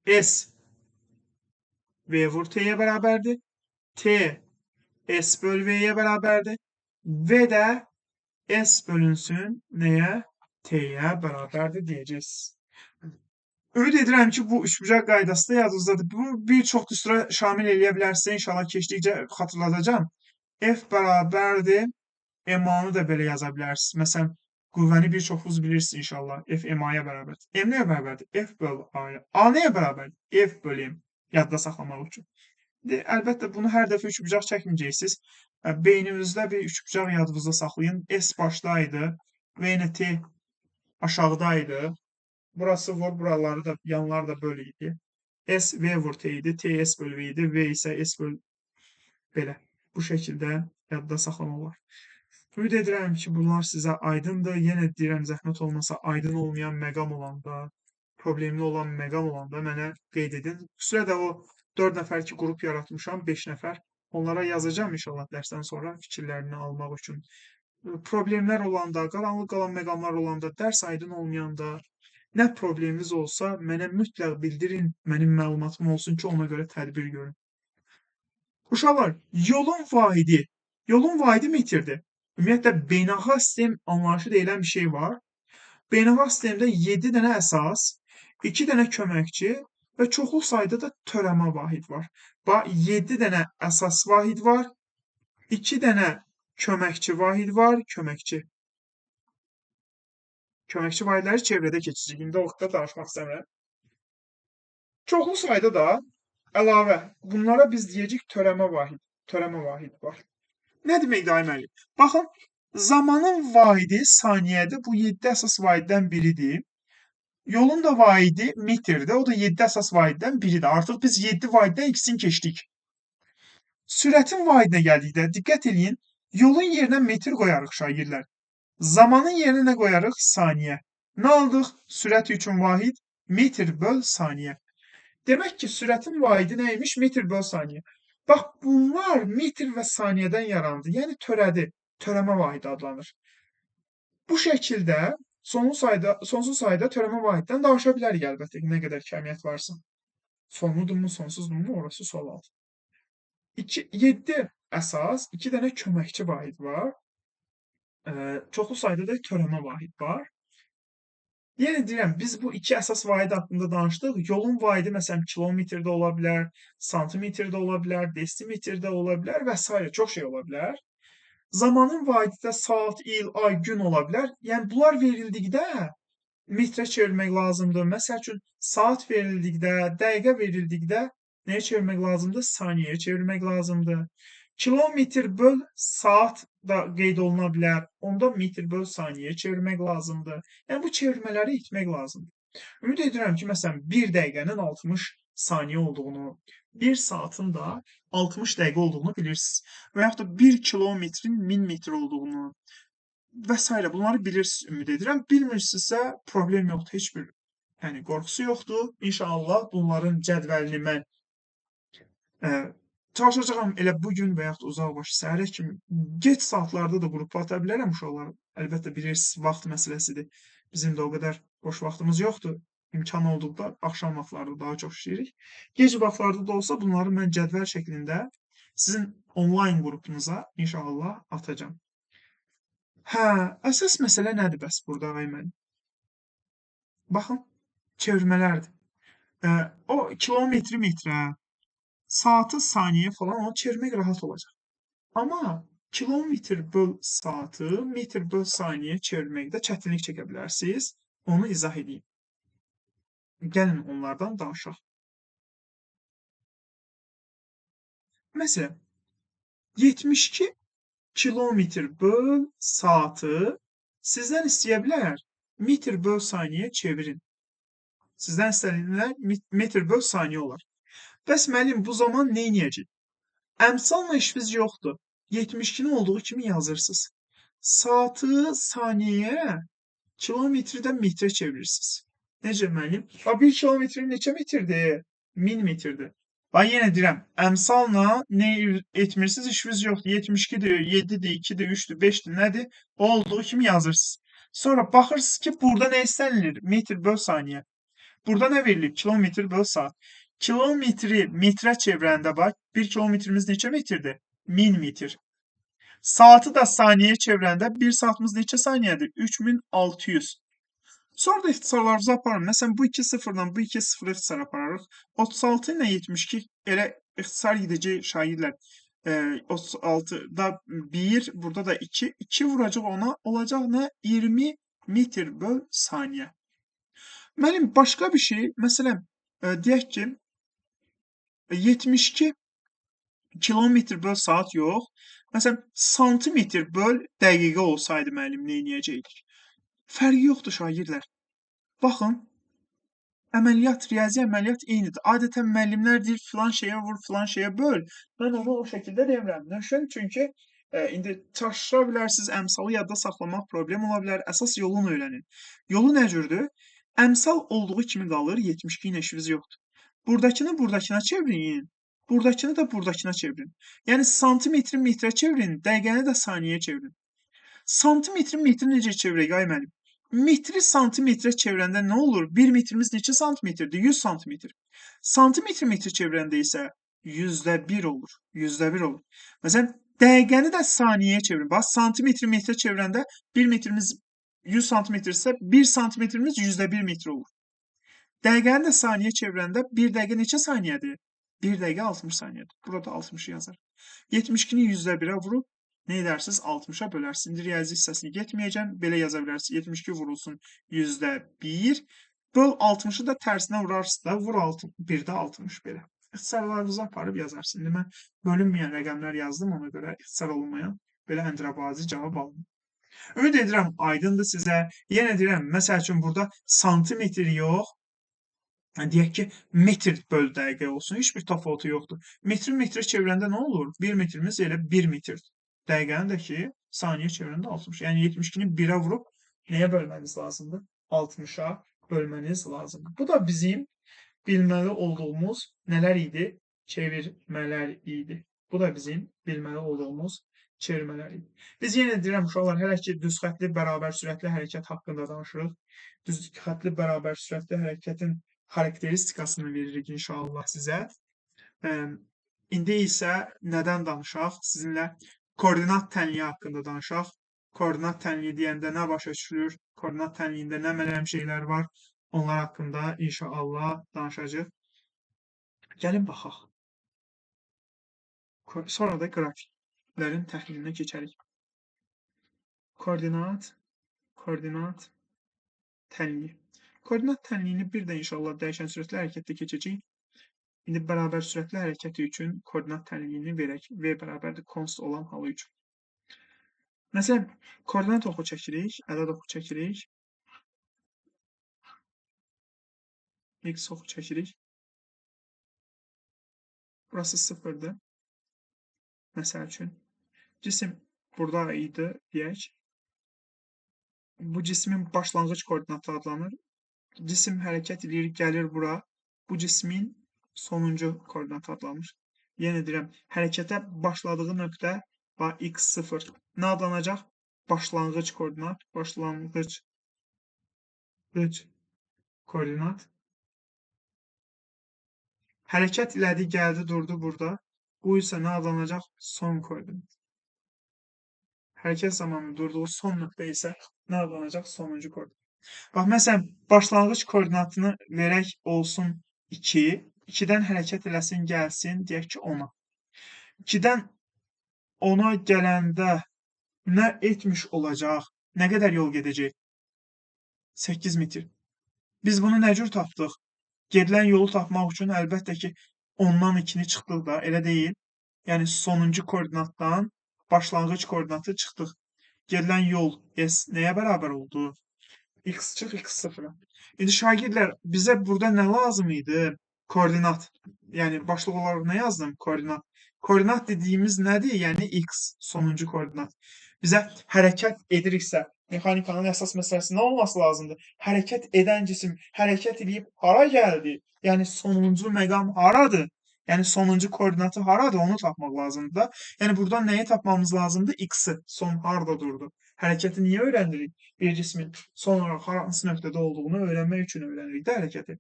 S V vur T'yə bərabərdir. T S böl V-yə bərabərdir. V də S bölünsün nəyə? T'yə bərabərdir deyəcəksiniz. Ümid edirəm ki, bu üçbucaq qaydası da yadınızdadır. Bu bir çox düstura şamil eləyə bilərsə, inşallah keçdikcə xatırladacağam. F bərabərdir. MA-nı da belə yaza bilərsiniz. Məsələn, qüvvəni bir çoxunuz bilirsiniz inşallah. F MA-ya bərabərdir. M nəyə bərabərdir? F böl A-ya. A nəyə bərabərdir? F böl M. Yadda saxlamaq üçün. Əlbəttə, bunu hər dəfə üçbucaq çəkməyəcəksiniz. Beyninizdə bir üçbucaq yadınızda saxlayın. S başdaydı. V ilə T aşağıdaydı. Burası vur, buraları da, yanları da böl idi. S V vur T idi. T S böl V idi. V isə S böl belə. Bu şəkildə yadda saxlamaq olar. Ümid edirəm ki, bunlar sizə aydındır. Yenə deyirəm, zəhmət olmasa aydın olmayan məqam olanda, problemli olan məqam olanda mənə qeyd edin. Xüsusilə də o 4 nəfər ki, qrup yaratmışam, 5 nəfər. Onlara yazacağım inşallah dərsdən sonra fikirlərini almaq üçün. Problemlər olanda, qaranlıq qalan məqamlar olanda, dərs aydın olmayanda, nə probleminiz olsa, mənə mütləq bildirin, mənim məlumatım olsun ki, ona görə tədbir görün. Uşaqlar, yolun vahidi metrdir. Ümumiyyətlə, beynəlxalq sistem anlayışı deyilən bir şey var. Beynəlxalq sistemdə 7 dənə əsas, 2 dənə köməkçi və çoxlu sayda da törəmə vahid var. Bax, 7 dənə əsas vahid var, 2 dənə köməkçi vahid var, köməkçi vahidləri çevrədə keçəcək. İndi o vaxtda danışmaq istəmirəm. Çoxlu sayda da əlavə. Bunlara biz deyəcək törəmə vahid var. Nə deməkdir ay müəllim? Baxın, zamanın vahidi saniyədir. Bu 7 əsas vahiddən biridir. Yolun da vahidi metrdir. O da 7 əsas vahiddən biridir. Artıq biz 7 vahiddən ikisini keçdik. Sürətin vahidinə gəldikdə diqqət eləyin. Yolun yerinə metr qoyarıq şagirdlər. Zamanın yerinə nə qoyarıq? Saniyə. Nə aldıq? Sürət üçün vahid metr böl saniyə. Demək ki, sürətin vahidi nə imiş? Metr böl saniyə. Bax, bunlar metr və saniyədən yarandı. Yəni törədi. Törəmə vahidi adlanır. Bu şəkildə sonsuz sayda törəmə vahiddən danışa bilərik əlbəttə ki, nə qədər kəmiyyət varsa. Sonludurmu, sonsuzdumu? Orası sual altı. 7 əsas, 2 dənə köməkçi vahid var. Çoxlu sayda da törəmə vahid var. Yenə deyirəm, biz bu iki əsas vahid haqqında danışdıq. Yolun vahidi məsələn kilometrdə ola bilər, santimetrdə ola bilər, desimetrdə ola bilər və s. çox şey ola bilər. Zamanın vahidi də saat, il, ay, gün ola bilər. Yəni bunlar verildikdə metrə çevirmək lazımdır. Məsəl üçün saat verildikdə, dəqiqə verildikdə nəyə çevirmək lazımdır? Saniyəyə çevirmək lazımdır. Kilometr böl saat da qeyd oluna bilər. Onda metr böl saniyəyə çevirmək lazımdır. Yəni bu çevirmələri etmək lazımdır. Ümid edirəm ki, məsələn, 1 dəqiqənin 60 saniyə olduğunu, 1 saatın da 60 dəqiqə olduğunu bilirsiniz. Və yaxud da 1 kilometrin 1000 metr olduğunu və s. bunları bilirsiniz, ümid edirəm. Bilmirsinizsə problem yoxdur, heç bir qorxusu yoxdur. İnşallah bunların cədvəlini mən çalışacağam elə bugün və yaxud uzaqbaşı səhərə kimi gec saatlarda da qrupa ata bilərəm uşaqlar. Əlbəttə bilirsiniz, vaxt məsələsidir. Bizim də o qədər boş vaxtımız yoxdur. İmkan olduqda axşam vaxtlarda daha çox işləyirik. Gec vaxtlarda da olsa bunları mən cədvəl şəklində sizin onlayn qrupunuza inşallah atacağam. Əsas məsələ nədir bəs burada ay mənim? Baxın, çevirmələrdir. O kilometri metrə, saatı saniyə falan onu çevirmək rahat olacaq. Amma kilometr böl saatı metr böl saniyə çevirməkdə çətinlik çəkə bilərsiniz. Onu izah edeyim. Gəlin onlardan danışaq. Məsələn, 72 kilometr böl saatı sizdən istəyə bilər metr böl saniyə çevirin. Sizdən istənilən metr böl saniyə olar. Bəs müəllim bu zaman nə edəcək? Əmsalla işiniz yoxdur. 72-nin olduğu kimi yazırsınız. Saatı saniyəyə, kilometri də metrə çevirirsiniz. Necə müəllim? 1 kilometr neçə metrdir? 1000 metrdir. Yenə deyirəm, əmsalla nə etmirsiniz, işiniz yoxdur. 72-dir, 7-dir, 2-dir, 3-dür, 5-dir, nədir? O olduğu kimi yazırsınız. Sonra baxırsınız ki, burada nə istənilir? Metr böl saniyə. Burada nə verilib? Kilometr böl saat. Kilometri metrə çevirəndə bax, 1 kilometrimiz neçə metrdir? 1000 metr. Saatı da saniyəyə çevirəndə 1 saatımız neçə saniyədir? 3600. Sonra da ixtisarlarımızı aparın. Məsələn, bu iki sıfırla bu iki sıfırı ixtisar apararıq. 36 ilə 72 elə ixtisar gedəcək şagirdlər. 36-da 1, burada da 2. 2 vuracaq ona, olacaq nə? 20 metr böl saniyə. Müəllim, başqa bir şey, məsələn, deyək ki, 72 kilometr böl saat yox. Məsələn, santimetr böl dəqiqə olsaydı müəllim, nə edəcəkdik? Fərqi yoxdur şagirdlər. Baxın, əməliyyat, riyazi əməliyyat eynidir. Adətən müəllimlər deyir, filan şeyə vur, filan şeyə böl. Mən onu o şəkildə demirəm. Nöşən, çünki indi çaşdıra bilərsiniz, əmsalı yadda saxlamaq problem ola bilər. Əsas yolunu öyrənin. Yolu nə cürdür? Əmsal olduğu kimi qalır, 72 ilə işiniz yoxdur. Buradakını buradakına çevirin, buradakını da buradakına çevirin. Yəni santimetri metrə çevirin, dəqiqəni də saniyəyə çevirin. Santimetri metri necə çevirək ay müəllim? Metri santimetrə çevirəndə nə olur? 1 metrimiz neçə santimetrdir? 100 santimetr. Santimetri metri çevirəndə isə %1 olur. %1 olur. Məsələn, dəqiqəni də saniyəyə çevirin. Bax, santimetri metrə çevirəndə 1 metrimiz 100 santimetrsə 1 santimetrimiz %1 metr olur. Dəqiqəni də saniyəyə çevirəndə 1 dəqiqə neçə saniyədir? 1 dəqiqə 60 saniyədir. Burada 60-ı yazar. 72-ni %1-ə vurub nə edərsiniz? 60-a bölərsiniz. İndi riyazi hissəsini getməyəcəm. Belə yaza bilərsiniz. 72 vurulsun %1. Böl 60-ı da tərsinə vurarsınız da. Vur 1-də 60 belə. İxtisarlarınızı aparıb yazarsınız. İndi mən bölünməyən rəqəmlər yazdım. Ona görə ixtisar olunmayan belə əndirəbazi cavab aldım. Ümid edirəm aydındır sizə. Yenə deyirəm, məsəl üçün burada santimetr yox, deyək ki, metr böl dəqiqə olsun. Heç bir təfavütü yoxdur. Metri metrə çevirəndə nə olur? 1 metrimiz elə 1 metr. Dəqiqəni də ki, saniyə çevirəndə 60. Yəni 72-ni 1-ə vurub nəyə bölməniz lazımdır? 60-a bölməniz lazımdır. Bu da bizim bilməli olduğumuz nələr idi? Çevirmələr idi. Bu da bizim bilməli olduğumuz çevirmələr idi. Biz yenə deyirəm uşaqlar, hələ ki düz xətli bərabər sürətli hərəkət haqqında danışırıq. Düz xətli bərabər sürətli hərəkətin xarakteristikasını veririk inşallah sizə. İndi isə nədən danışaq? Sizinlə koordinat tənliyi haqqında danışaq. Koordinat tənliyi deyəndə nə başa düşülür? Koordinat tənliyində nə mənəm şeylər var? Onlar haqqında inşallah danışacağıq. Gəlin baxaq. Sonra da qrafiklərin təhlilinə keçərik. Koordinat tənliyi. Koordinat tənliyini bir də inşallah dəyişən sürətli hərəkətdə keçəcəyik. İndi bərabər sürətli hərəkəti üçün koordinat tənliyini verək. V bərabərdir const olan halı üçün. Məsələn, koordinat oxu çəkirik, ədəd oxu çəkirik. X oxu çəkirik. Burası 0'dır. Məsəl üçün. Cisim burada idi, deyək. Bu cismin başlanğıc koordinatı adlanır. Cisim hərəkət edir, gəlir bura. Bu cismin sonuncu koordinatı adlanır. Yenə deyirəm, hərəkətə başladığı nöqtə x0. Nə adlanacaq? Başlanğıc koordinat. Başlanğıc koordinat. Hərəkət elədi, gəldi, durdu burada. Bu isə nə adlanacaq? Son koordinat. Hərəkət zamanı durduğu son nöqtə isə nə adlanacaq? Sonuncu koordinat. Bax, məsələn, başlanğıc koordinatını verək olsun 2. 2-dən hərəkət eləsin, gəlsin, deyək ki, 10-a. 2-dən 10-a gələndə nə etmiş olacaq? Nə qədər yol gedəcək? 8 metr. Biz bunu nə cür tapdıq? Gedilən yolu tapmaq üçün əlbəttə ki, 10-dan 2-ni çıxdıq da, elə deyil. Yəni sonuncu koordinatdan başlanğıc koordinatı çıxdıq. Gedilən yol S nəyə bərabər oldu? X çıx x sıfıra. İndi şagirdlər bizə burada nə lazım idi? Koordinat. Yəni başlıq olaraq nə yazdım? Koordinat. Koordinat dediyimiz nədir? Yəni x sonuncu koordinat. Bizə hərəkət ediriksə, mexanikanın əsas məsələsi nə olması lazımdır? Hərəkət edən cisim hərəkət edib hara gəldi? Yəni sonuncu məqam haradır? Yəni sonuncu koordinatı haradır? Onu tapmaq lazımdır da. Yəni buradan nəyi tapmamız lazımdır? X-i. Son harda durdu? Hərəkəti niyə öyrənirik? Bir cismin son olaraq hansı nöqtədə olduğunu öyrənmək üçün öyrənirik də hərəkəti.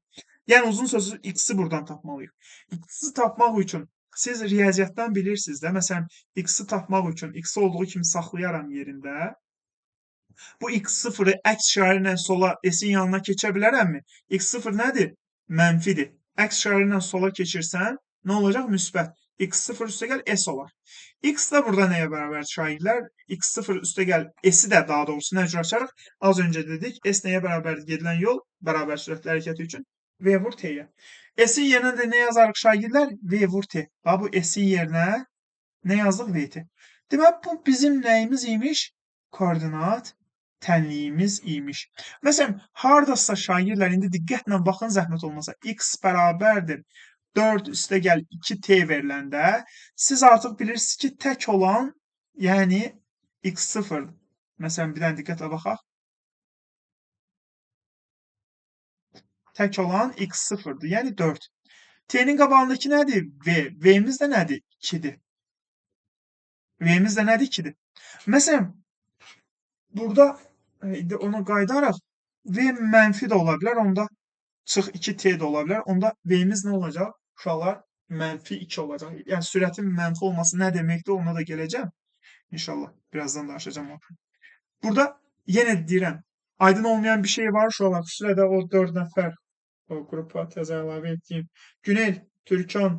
Yəni uzun sözü x-i buradan tapmalıyıq. X-i tapmaq üçün siz riyaziyyatdan bilirsiniz də, məsələn, x-i tapmaq üçün x olduğu kimi saxlayaram yerində. Bu x0-ı əks işarə ilə sola s-in yanına keçə bilərəmmi? x0 nədir? Mənfidir. Əks işarə ilə sola keçirsən, nə olacaq? Müsbət. x0 üstəgəl s olar. X də burada nəyə bərabər şagirdlər? x0 üstəgəl s-i də daha doğrusu nə cür açarıq? Az öncə dedik, s nəyə bərabərdir? Gedilən yol bərabər sürətli hərəkəti üçün v vur t-yə. S-in yerinə də nə yazarıq şagirdlər? V vur t. Ha, bu s-in yerinə nə yazdıq? vt. Demək, bu bizim nəyimiz imiş? Koordinat tənliyimiz imiş. Məsələn, hardasa şagirdlər, indi diqqətlə baxın, zəhmət olmasa, x bərabərdir 4 üstəgəl 2t veriləndə siz artıq bilirsiniz ki, tək olan, yəni x0. Məsələn, bir dənə diqqətlə baxaq. Tək olan x0'dır, yəni 4. T'nin qabağındakı nədir? V. V'miz də nədir? 2'dir. V'miz də nədir? 2'dir. Məsələn, burada ona qayıdaraq V mənfi də ola bilər, onda çıx 2t də ola bilər, onda V'miz nə olacaq? Uşaqlar mənfi 2 olacaq. Yəni sürətin mənfi olması nə deməkdir? Ona da gələcəm. İnşallah birazdan danışacağım onu. Burada yenə deyirəm, aydın olmayan bir şey var uşaqlar. Xüsusilə də o 4 nəfər o qrupa təzə əlavə etdiyim Günel, Türkan,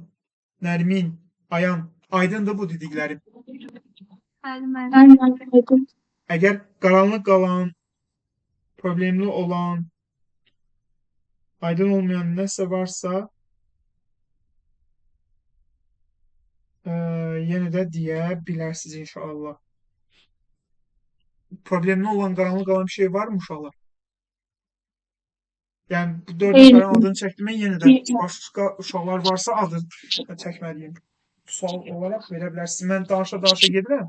Nərmin, Ayan. Aydındır bu dediklərim. Əgər qaranlıq qalan, problemli olan, aydın olmayan nəsə varsa, yenə də deyə bilərsiniz inşallah. Problemli olan, qaranlıq qalan bir şey var mı uşaqlar? Yəni bu 4 nəfərin adını çəkdim, yenə də başqa uşaqlar varsa adını çəkməliyim. Sual olaraq verə bilərsiniz. Mən danışa gedirəm.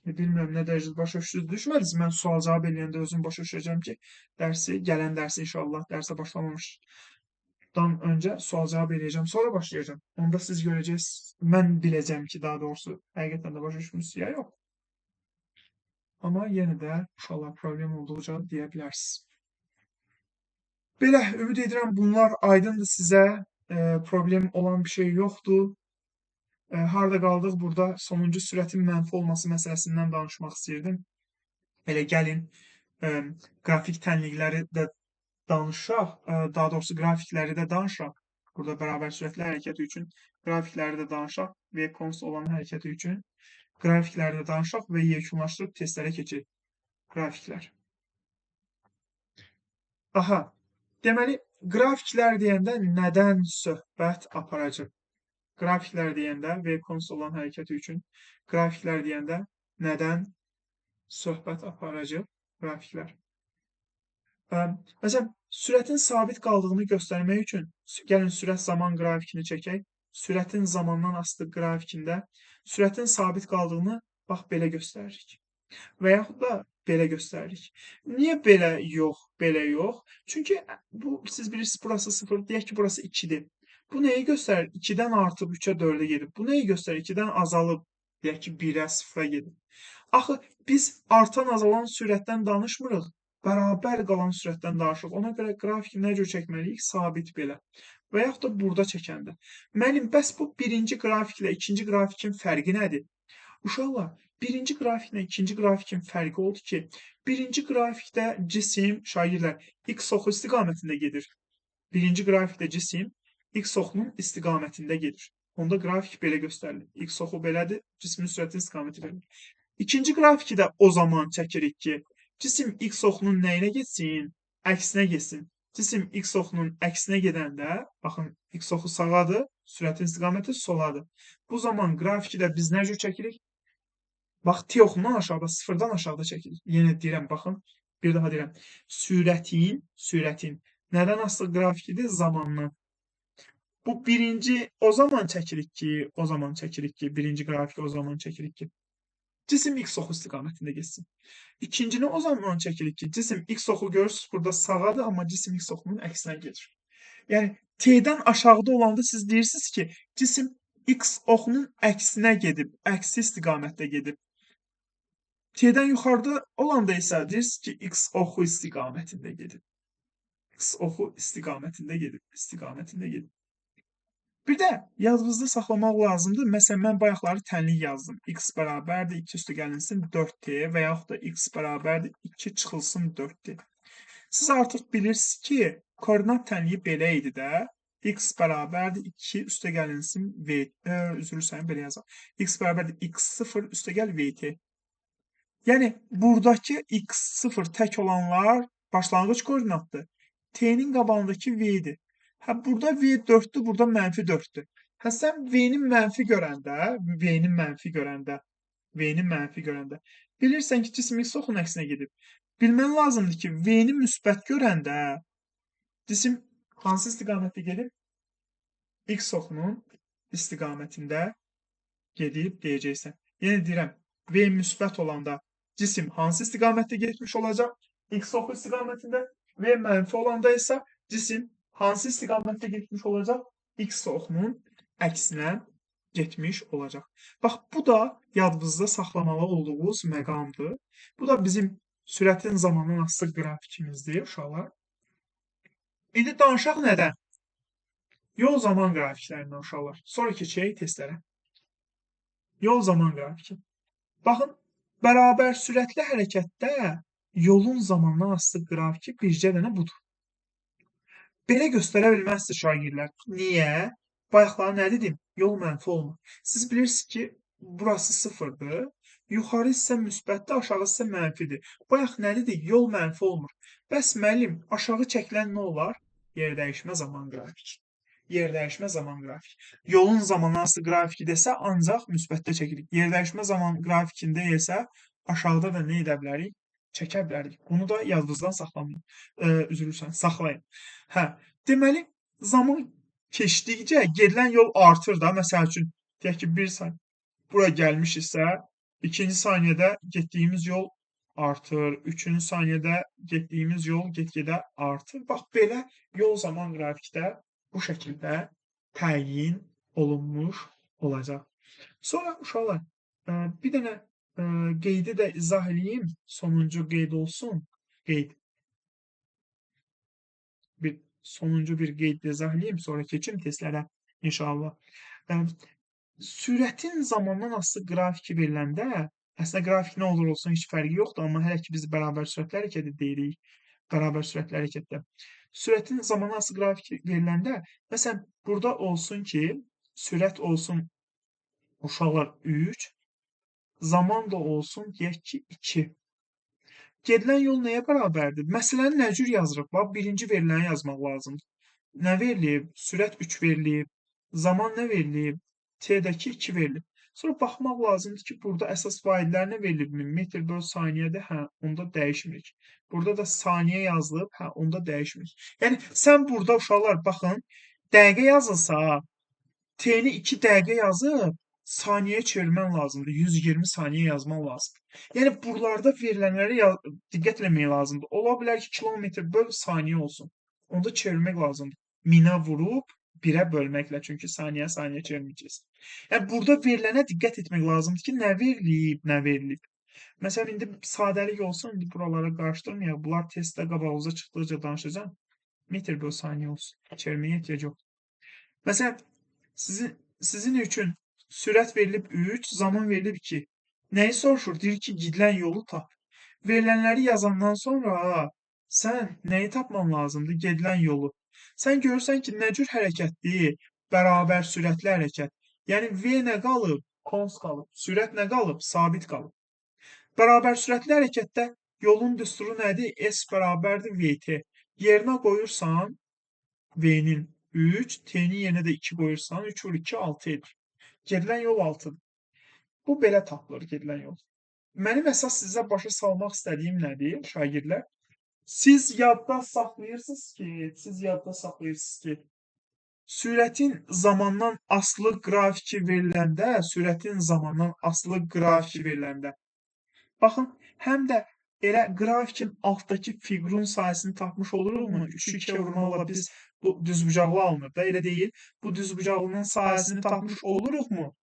Bilmirəm nə dərəcədə başa düşmədiniz. Mən sual cavab eləyəndə özüm başa düşəcəm ki, gələn dərsi inşallah dərsə başlamamışdan öncə sual cavab eləyəcəm, sonra başlayacağım. Onda siz görəcəksiniz. Mən biləcəm ki, daha doğrusu həqiqətən də başa düşmüsünüz ya yox. Amma yenə də uşaqlar problem olduqca deyə bilərsiniz. Belə, ümid edirəm bunlar aydındır sizə. Problem olan bir şey yoxdur. Harda qaldıq? Burada sonuncu sürətin mənfi olması məsələsindən danışmaq istəyirdim. Elə gəlin, qrafik tənlikləri də danışaq. Daha doğrusu qrafikləri də danışaq. Burada bərabər sürətli hərəkəti üçün qrafikləri də danışaq və konst olan hərəkəti üçün qrafikləri də danışaq və yekunlaşdırıb testlərə keçək. Qrafiklər. Aha, deməli, qrafiklər deyəndə nədən söhbət aparacaq? Qrafiklər deyəndə və konst olan hərəkəti üçün qrafiklər deyəndə nədən söhbət aparacaq? Qrafiklər. Məsələn, sürətin sabit qaldığını göstərmək üçün gəlin sürət zaman qrafikini çəkək. Sürətin zamandan asılı qrafikində sürətin sabit qaldığını bax belə göstəririk. Və yaxud da belə göstəririk. Niyə belə yox, belə yox? Çünki bu siz bilirsiniz, burası 0, deyək ki, burası 2-dir. Bu nəyi göstərir? 2-dən artıb 3-ə 4-ə gedib. Bu nəyi göstərir? 2-dən azalıb, deyək ki, 1-ə 0-a gedib. Axı biz artan azalan sürətdən danışmırıq, bərabər qalan sürətdən danışırıq. Ona görə qrafiki nə cür çəkməliyik? Sabit belə. Və yaxud da burada çəkəndə. Müəllim, bəs bu birinci qrafiklə ikinci grafikin fərqi nədir? Uşaqlar, birinci qrafiklə ikinci grafikin fərqi oldu ki, birinci qrafikdə cisim, şagirdlər, x oxu istiqamətində gedir. Birinci qrafikdə cisim x oxunun istiqamətində gedir. Onda qrafik belə göstərilir. X oxu belədir, cismin sürətinin istiqaməti belədir. İkinci qrafiki də o zaman çəkirik ki, cisim x oxunun nəyinə getsin? Əksinə getsin. Cisim x oxunun əksinə gedəndə, baxın, x oxu sağadır, sürətin istiqaməti soladır. Bu zaman qrafikdə biz nə cür çəkirik? Bax, t oxundan aşağıda, sıfırdan aşağıda çəkirik. Yenə deyirəm, baxın, bir daha deyirəm. Sürətin nədən asılı qrafikidir? Zamandan. Bu birinci o zaman çəkirik ki, birinci qrafiki o zaman çəkirik ki, cisim x oxu istiqamətində getsin. İkincini o zaman çəkirik ki, cisim x oxu görürsünüz burada sağadır, amma cisim x oxunun əksinə gedir. Yəni t-dən aşağıda olanda siz deyirsiniz ki, cisim x oxunun əksinə gedib, əksi istiqamətdə gedib. T-dən yuxarıda olanda isə deyirsiniz ki, x oxu istiqamətində gedib. X oxu istiqamətində gedib. Bir də yadınızda saxlamaq lazımdır. Məsələn, mən bayaqları tənlik yazdım. X bərabərdir 2 üstü gəlinsin 4t və yaxud da x bərabərdir 2 çıxılsın 4t. Siz artıq bilirsiniz ki, koordinat tənliyi belə idi də. X bərabərdir 2 üstə gəlinsin v. Üzr istəyirəm, belə yazaq. X bərabərdir x0 üstə gəl vt. Yəni, buradakı x0 tək olanlar başlanğıc koordinatdır. T-nin qabağındakı v-dir. Hə, burada v 4-dür, burada mənfi 4-dür. Hə, sən v-nin mənfi görəndə, bilirsən ki, cisim x oxunun əksinə gedib. Bilmən lazımdır ki, v-ni müsbət görəndə cisim hansı istiqamətdə gedib? X oxunun istiqamətində gedib deyəcəksən. Yenə deyirəm, v müsbət olanda cisim hansı istiqamətdə getmiş olacaq? X oxu istiqamətində. V mənfi olanda isə cisim hansı istiqamətdə getmiş olacaq? X oxunun əksinə getmiş olacaq. Bax, bu da yadınızda saxlamalı olduğumuz məqamdır. Bu da bizim sürətin zamandan asılı qrafikimizdir, uşaqlar. İndi danışaq nədən? Yol zaman qrafiklərindən, uşaqlar. Sonra keçək testlərə. Yol zaman qrafiki. Baxın, bərabər sürətli hərəkətdə yolun zamandan asılı qrafiki bircə dənə budur. Belə göstərə bilməzsiniz şagirdlər. Niyə? Bayaqları nə dedim? Yol mənfi olmur. Siz bilirsiniz ki, burası sıfırdır. Yuxarı hissə müsbətdir, aşağı hissə mənfidir. Bayaq nə dedik? Yol mənfi olmur. Bəs müəllim, aşağı çəkilən nə olar? Yerdəyişmə zaman qrafiki. Yerdəyişmə zaman qrafiki. Yolun zamanası qrafiki desə ancaq müsbətdə çəkirik. Yerdəyişmə zaman qrafikində isə aşağıda da nə edə bilərik? Çəkə bilərik. Bunu da yadınızdan saxlamayın. Saxlayın. Hə, deməli, zaman keçdikcə gedilən yol artır da. Məsəl üçün, deyək ki, bir saniyə bura gəlmişiksə, ikinci saniyədə getdiyimiz yol artır, üçüncü saniyədə getdiyimiz yol get-gedə artır. Bax, belə yol zaman qrafikdə bu şəkildə təyin olunmuş olacaq. Sonra uşaqlar, bir dənə qeydi də izah edeyim, sonuncu qeyd olsun. Sonuncu bir qeyd izah edeyim, sonra keçim testlərə inşallah. Sürətin zamandan asılı qrafiki veriləndə, əslində qrafik nə olur olsun heç fərqi yoxdur, amma hələ ki biz bərabər sürətli hərəkəti deyirik. Bərabər sürətli hərəkətdə. Sürətin zamandan asılı qrafiki veriləndə, məsələn, burada olsun ki, sürət olsun uşaqlar 3, zaman da olsun, deyək ki, 2. Gedilən yol nəyə bərabərdir? Məsələni nə cür yazırıq? Bax, birinci veriləni yazmaq lazımdır. Nə verilib? Sürət 3 verilib. Zaman nə verilib? T-dəki 2 verilib. Sonra baxmaq lazımdır ki, burada əsas vaidlər nə verilib? Metr böl saniyədə, hə, onda dəyişmirik. Burada da saniyə yazılıb, hə, onda dəyişmirik. Yəni, sən burada uşaqlar, baxın, dəqiqə yazılsa, T-ni 2 dəqiqə yazıb, saniyəyə çevirmən lazımdır. 120 saniyə yazman lazımdır. Yəni, buralarda verilənlərə diqqət eləmək lazımdır. Ola bilər ki, kilometr böl saniyə olsun. Onda çevirmək lazımdır. Minə vurub, 1-ə bölməklə, çünki saniyə çevirməyəcəksən. Yəni, burada verilənə diqqət etmək lazımdır ki, nə verilib. Məsələn, indi sadəlik olsun, indi buralara qarışdırmayaq. Bunlar testdə qabağınıza çıxdıqca danışacağım. Metr böl saniyə olsun. Çevirməyə ehtiyac yoxdur. Məsələn, sizin üçün sürət verilib 3, zaman verilib 2. Nəyi soruşur? Deyir ki, gidilən yolu tap. Verilənləri yazandan sonra sən nəyi tapman lazımdır? Gedilən yolu. Sən görürsən ki, nə cür hərəkətdir? Bərabər sürətli hərəkət. Yəni, V nə qalıb? Kons qalıb. Sürət nə qalıb? Sabit qalıb. Bərabər sürətli hərəkətdə yolun düsturu nədir? S bərabərdir VT. Yerinə qoyursan V-nin 3, T-nin yerinə də 2 qoyursan 3 vur 2 6 edir. Gedilən yol 6-dır. Bu belə tapılır gedilən yol. Mənim əsas sizə başa salmaq istədiyim nədir, şagirdlər? Siz yadda saxlayırsınız ki, sürətin zamandan asılı qrafiki veriləndə, baxın, həm də elə qrafikin altdakı fiqurun sayəsini tapmış oluruqmu? 3-ü 2-yə vurmaqla biz bu düzbucaqlı alınır da, elə deyil. Bu düzbucaqlının sayəsini tapmış oluruqmu?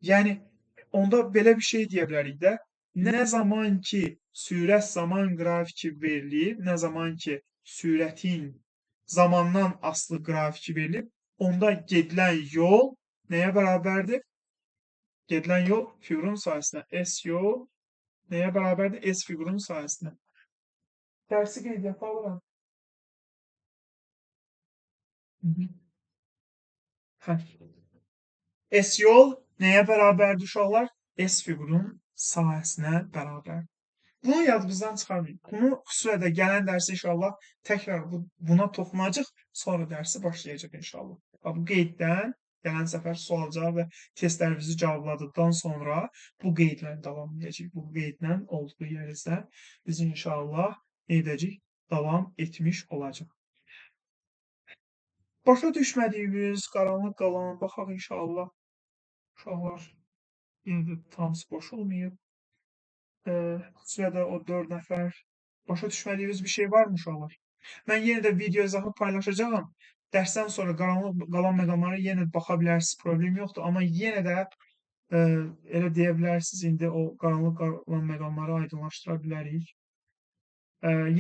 Yəni, onda belə bir şey deyə bilərik də, nə zaman ki, sürət zaman qrafiki verilib, nə zaman ki, sürətin zamandan asılı qrafiki verilib, onda gedilən yol nəyə bərabərdir? Gedilən yol fiqurun sayəsinə. S yol nəyə bərabərdir? S fiqurun sayəsinə. Dərsi qeydiyyata alıram. Hə. S yol nəyə bərabərdir uşaqlar? S fiqurun sahəsinə bərabər. Bunu yadınızdan çıxarmayın. Bunu xüsusilə də gələn dərsi inşallah təkrar buna toxunacaq, sonra dərsi başlayacaq inşallah. Bu qeyddən gələn səfər sual-cavab və testlərimizi cavabladıqdan sonra bu qeydlə davam edəcək. Bu qeydlə olduğu yerimizdə biz inşallah edəcək, davam etmiş olacaq. Başa düşmədiyimiz, qaranlıq qalan, baxaq inşallah. Uşaqlar, yenə də tamamı boş olmayıb. Xüsusilə də o 4 nəfər. Başa düşmədiyiniz bir şey varmı uşaqlar? Mən yenə də video izahı paylaşacağam. Dərsdən sonra qalan məqamlara yenə baxa bilərsiniz, problem yoxdur. Amma yenə də elə deyə bilərsiniz, indi o qaranlıq qalan məqamları aydınlaşdıra bilərik.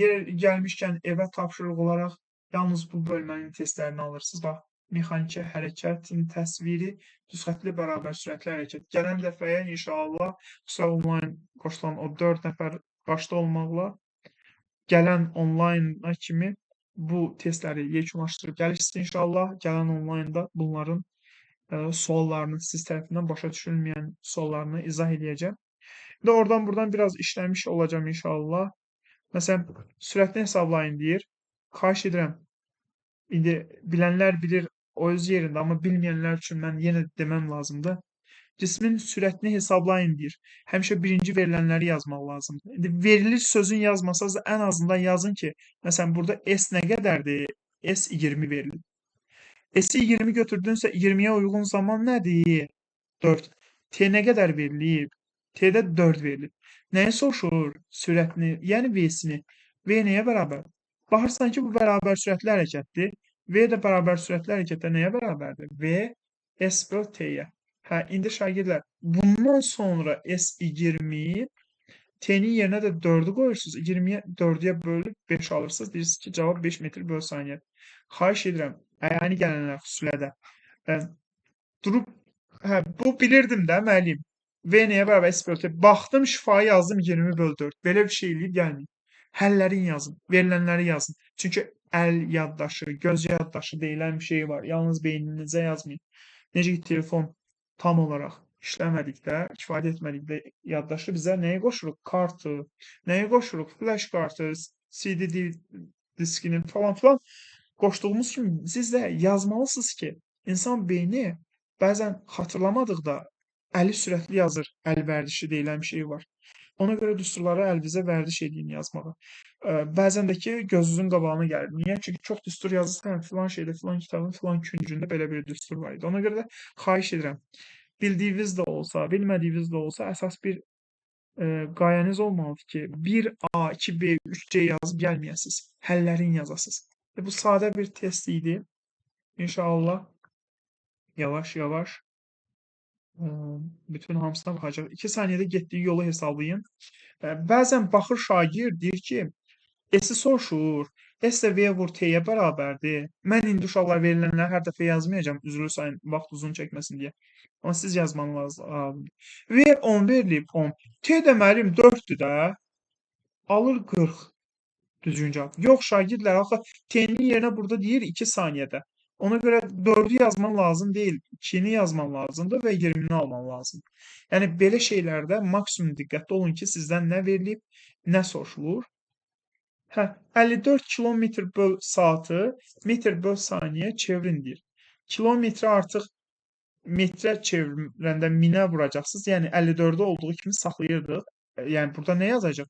Yer gəlmişkən evə tapşırıq olaraq yalnız bu bölmənin testlərini alırsınız. Bax, mexaniki hərəkətin təsviri, düzxətli bərabər sürətli hərəkət. Gələn dəfəyə inşallah xüsusilə onlayn qoşulan o 4 nəfər başda olmaqla gələn onlayna kimi bu testləri yekunlaşdırıb gəlirsiniz inşallah. Gələn onlaynda bunların suallarını, siz tərəfindən başa düşülməyən suallarını izah edəcəm. Və oradan buradan biraz işləmiş olacağım inşallah. Məsələn, sürətini hesablayın deyir. Xahiş edirəm. İndi bilənlər bilir o öz yerində, amma bilməyənlər üçün mən yenə deməm lazımdır. Cismin sürətini hesablayın deyir. Həmişə birinci verilənləri yazmaq lazımdır. İndi verilir sözün yazmasanız da ən azından yazın ki, məsələn, burada S nə qədərdir? S 20 verilib. S-i 20 götürdünsə 20-yə uyğun zaman nədir? 4. T nə qədər verilib? T-də 4 verilib. Nəyi soruşur? Sürətini, yəni V-sini. V nəyə bərabər? Baxırsan ki, bu bərabər sürətli hərəkətdir. V də bərabər sürətli hərəkətdə nəyə bərabərdir? V S böl T-yə. Hə, indi şagirdlər, bundan sonra S20 T-nin yerinə də 4-ü qoyursunuz. 20-yə 4-yə bölüb 5 alırsınız. Deyirsiniz ki, cavab 5 metr böl saniyə. Xahiş edirəm, əyani gələnlər xüsusilə də. Durub, hə, bu bilirdim də müəllim. V nəyə bərabər S böl T. Baxdım şifayı yazdım 20 böl 4. Belə bir şey eləyib gəlməyin. Həllərin yazın, verilənləri yazın. Çünki əl yaddaşı, göz yaddaşı deyilən bir şey var. Yalnız beyninizə yazmayın. Necə ki, telefon tam olaraq işləmədikdə, kifayət etmədikdə yaddaşı bizə nəyə qoşuruq? Kartı, nəyə qoşuruq? Flash kartı, CD diskini falan filan qoşduğumuz kimi siz də yazmalısınız ki, insan beyni bəzən xatırlamadıqda əli sürətli yazır, əl vərdişi deyilən bir şey var. Ona görə düsturları əlinizə vərdiş edin yazmağa. Bəzən də ki, gözünüzün qabağına gəlir. Niyə? Çünki çox düstur yazırsan, filan şeydə, filan kitabın, filan küncündə belə bir düstur var idi. Ona görə də xahiş edirəm. Bildiyiniz də olsa, bilmədiyiniz də olsa, əsas bir qayəniz olmalıdır ki, 1A, 2B, 3C yazıb gəlməyəsiniz. Həllərini yazasınız. Bu sadə bir test idi. İnşallah yavaş-yavaş bütün hamısına baxacaq. 2 saniyədə getdiyi yolu hesablayın. Bəzən baxır şagird deyir ki, S-i soruşur. S də V vur T-yə bərabərdir. Mən indi uşaqlar verilənləri hər dəfə yazmayacağam. Üzrlü sayın, vaxt uzun çəkməsin deyə. Amma siz yazmanız lazımdır. V 10 verilib 10. T də müəllim 4-dür də. Alır 40. Düzgün cavab. Yox şagirdlər, axı T-nin yerinə burada deyir 2 saniyədə. Ona görə 4-ü yazman lazım deyil, 2-ni yazman lazımdır və 20-ni alman lazımdır. Yəni belə şeylərdə maksimum diqqətli olun ki, sizdən nə verilib, nə soruşulur. Hə, 54 kilometr böl saatı metr böl saniyə çevrin deyir. Kilometri artıq metrə çevirəndə minə vuracaqsınız. Yəni 54-də olduğu kimi saxlayırdıq. Yəni burada nə yazacaq?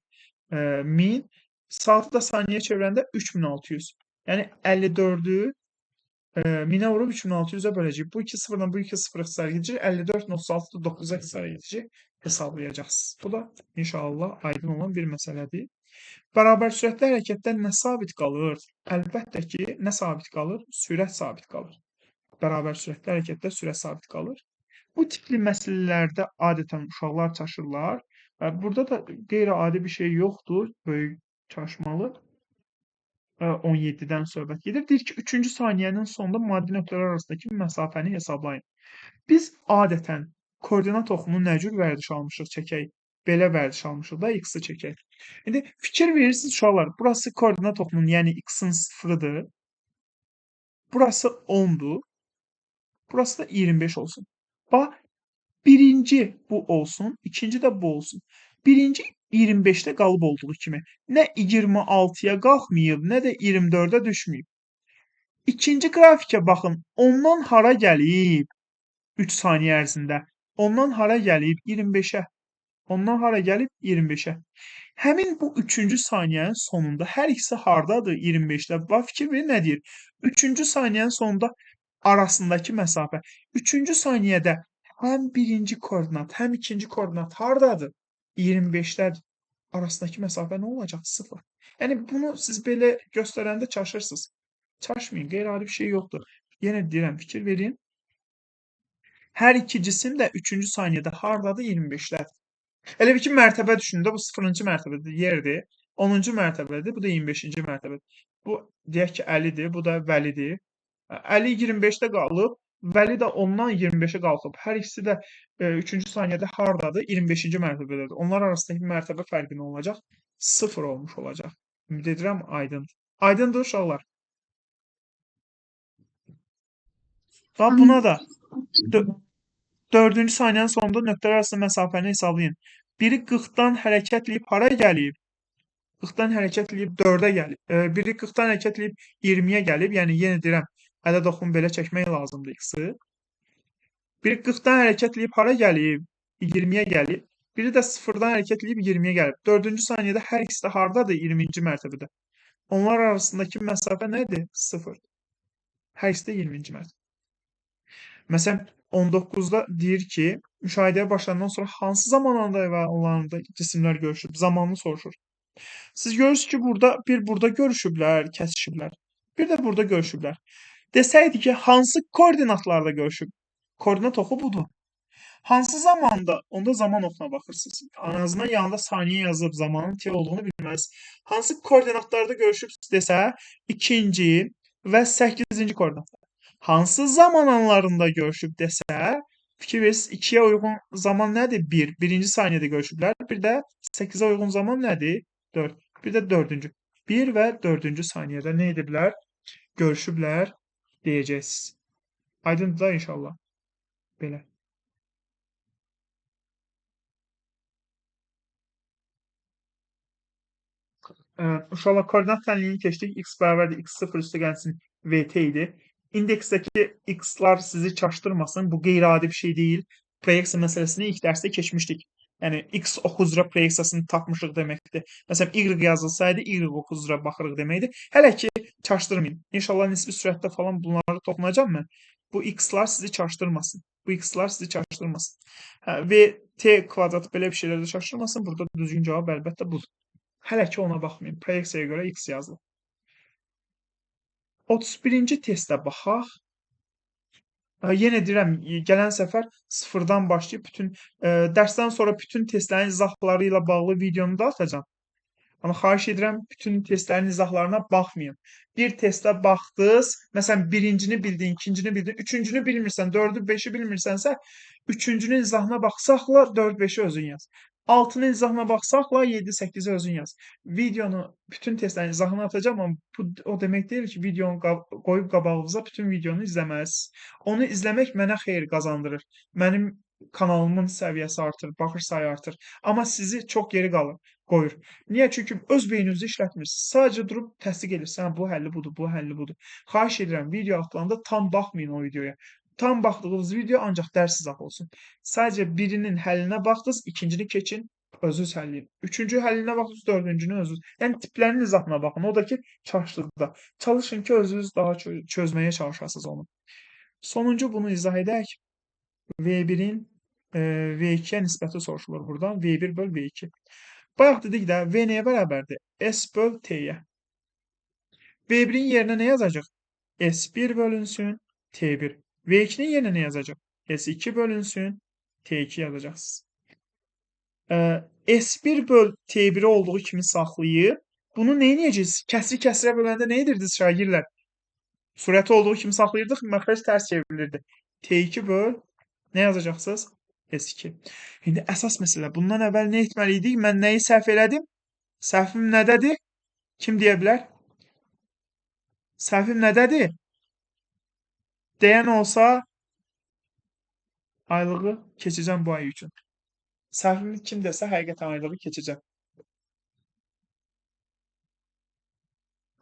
1000 saatı da saniyəyə çevirəndə 3600. Yəni 54-ü minə vurub 3600-ə böləcəyik. Bu iki sıfırdan bu iki sıfır ixtisar edici 54.36 9-a ixtisar edici hesablayacaqsınız. Bu da inşallah aydın olan bir məsələdir. Bərabər sürətli hərəkətdə nə sabit qalır? Əlbəttə ki, nə sabit qalır? Sürət sabit qalır. Bərabər sürətli hərəkətdə sürət sabit qalır. Bu tipli məsələlərdə adətən uşaqlar çaşırlar. Burada da qeyri-adi bir şey yoxdur. Böyük çaşmalı. 17-dən söhbət gedir. Deyir ki, 3-cü saniyənin sonunda maddi nöqtələr arasındakı məsafəni hesablayın. Biz adətən koordinat oxunu nə cür vərdiş almışıq çəkək? Belə vərdiş almışıq da x-i çəkək. İndi fikir verirsiniz uşaqlar, burası koordinat oxunun, yəni x-in sıfırıdır. Burası 10-dur. Burası da 25 olsun. Bax, birinci bu olsun, ikinci də bu olsun. Birinci 25-də qalıb olduğu kimi. Nə 26-ya qalxmayıb, nə də 24-ə düşməyib. İkinci qrafikə baxın, ondan hara gəlib 3 saniyə ərzində? Ondan hara gəlib 25-ə? Ondan hara gəlib 25-ə? Həmin bu 3-cü saniyənin sonunda hər ikisi hardadır 25-də? Bax, fikir verin nə deyir? 3-cü saniyənin sonunda arasındakı məsafə. 3-cü saniyədə həm birinci koordinat, həm ikinci koordinat hardadır? 25-dədir. Arasındakı məsafə nə olacaq? 0. Yəni bunu siz belə göstərəndə çaşırsınız. Çaşmayın, qeyri-adi bir şey yoxdur. Yenə deyirəm, fikir verin. Hər iki cisim də 3-cü saniyədə hardadır? 25-dədir. Elə bir ki, mərtəbə düşünün də, bu 0-cı mərtəbədir, yerdir. 10-cu mərtəbədir, bu da 25-ci mərtəbədir. Bu, deyək ki, Əlidir, bu da Vəlidir. Əli 25-də qalıb, Vəli də ondan 25-ə qalxıb. Hər ikisi də 3-cü saniyədə hardadır? 25-ci mərtəbədədir. Onlar arasındakı mərtəbə fərqi nə olacaq? 0 olmuş olacaq. Ümid edirəm, aydındır. Aydındır uşaqlar. Bax, buna da 4-cü saniyənin sonunda nöqtələr arasında məsafəni hesablayın. Biri 40-dan hərəkət edib hara gəlib? 40-dan hərəkət edib 4-ə gəlib. Biri 40-dan hərəkət edib 20-yə gəlib. Yəni yenə deyirəm, ədəd oxunu belə çəkmək lazımdır x-i. Biri 40-dan hərəkət edib hara gəlib? 20-yə gəlib. Biri də 0-dan hərəkət edib 20-yə gəlib. 4-cü saniyədə hər ikisi də hardadır? 20-ci mərtəbədə. Onlar arasındakı məsafə nədir? 0. Hər ikisi də 20-ci mərtəbə. Məsələn, 19-da deyir ki, müşahidəyə başlandan sonra hansı zaman alanında cisimlər görüşüb? Zamanını soruşur. Siz görürsünüz ki, burada görüşüblər, kəsişiblər. Bir də burada görüşüblər. Desəydi ki, hansı koordinatlarda görüşüb? Koordinat oxu budur. Hansı zamanda? Onda zaman oxuna baxırsınız. En azından yanında saniyə yazıb zamanın t olduğunu bilməlisiniz. Hansı koordinatlarda görüşüb desə, 2-ci və 8-ci koordinatlar. Hansı zaman anlarında görüşüb desə, fikir verirsiniz, 2-yə uyğun zaman nədir? 1. Birinci saniyədə görüşüblər. Bir də 8-ə uyğun zaman nədir? 4. Bir də 4-cü. 1 və 4-cü saniyədə nə ediblər? Görüşüblər deyəcəksiniz. Aydındır da inşallah. Belə. Uşaqlar, koordinat tənliyini keçdik. X bərabərdir x0 üstə gəlsin VT idi. İndeksdəki x-lar sizi çaşdırmasın. Bu qeyri-adi bir şey deyil. Proyeksiya məsələsini ilk dərsdə keçmişdik. Yəni x oxu üzrə proyeksiyasını tapmışıq deməkdir. Məsələn, y yazılsaydı, y oxu üzrə baxırıq deməkdir. Hələ ki, çaşdırmayın. İnşallah nisbi sürətdə falan bunları toxunacam mən. Bu x-lar sizi çaşdırmasın. Bu x-lar sizi çaşdırmasın. Və t kvadrat belə bir şeylərdə çaşdırmasın. Burada düzgün cavab əlbəttə budur. Hələ ki ona baxmayın. Proyeksiyaya görə x yazılıb. 31-ci testə baxaq. Yenə deyirəm, gələn səfər 0-dan başlayıb bütün dərsdən sonra bütün testlərin izahları ilə bağlı videonu da atacağam. Amma xahiş edirəm, bütün testlərin izahlarına baxmayın. Bir testə baxdınız, məsələn, birincini bildin, ikincini bildin, üçüncünü bilmirsən, 4-ü, 5-i bilmirsənsə, üçüncünün izahına baxsaqla 4-5-i özün yaz. 6-nın izahına baxsaqla 7-8-i özün yaz. Videonu, bütün testlərin izahını atacağım, amma bu o demək deyil ki, videonu qoyub qabağınıza bütün videonu izləməlisiniz. Onu izləmək mənə xeyir qazandırır. Mənim kanalının səviyyəsi artır, baxış sayı artır. Amma sizi çox geri qoyur. Niyə? Çünki öz beyninizi işlətmirsiniz. Sadəcə durub təsdiq edirsiniz. Bu həlli budur, bu həlli budur. Xahiş edirəm, video atılanda tam baxmayın o videoya. Tam baxdığınız video ancaq dərs izahı olsun. Sadəcə birinin həllinə baxdınız, ikincini keçin, özünüz həll edin. Üçüncü həllinə baxdınız, dördüncünü özünüz. Yəni tiplərin izahına baxın. O da ki, çaşdırıda. Çalışın ki, özünüz daha çözməyə çalışasınız onu. Sonuncu bunu izah edək. V1-in V2-yə nisbəti soruşulur buradan. V1 böl V2. Bayaq dedik də, V nəyə bərabərdir? S böl T-yə. V1-in yerinə nə yazacaq? S1 bölünsün T1. V2-nin yerinə nə yazacaq? S2 bölünsün T2 yazacaqsınız. S1 böl T1 olduğu kimi saxlayıb, bunu nə edəcəksiniz? Kəsri-kəsrə böləndə nə edirdiniz şagirdlər? Surəti olduğu kimi saxlayırdıq, məxrəc tərs çevrilirdi. T2 böl nə yazacaqsınız? S2. İndi əsas məsələ, bundan əvvəl nə etməli idik? Mən nəyi səhv elədim? Səhvim nədədir? Kim deyə bilər? Səhvim nədədir? Deyən olsa, aylığı keçəcəm bu ay üçün. Səhvimi kim desə, həqiqətən aylığı keçəcəm.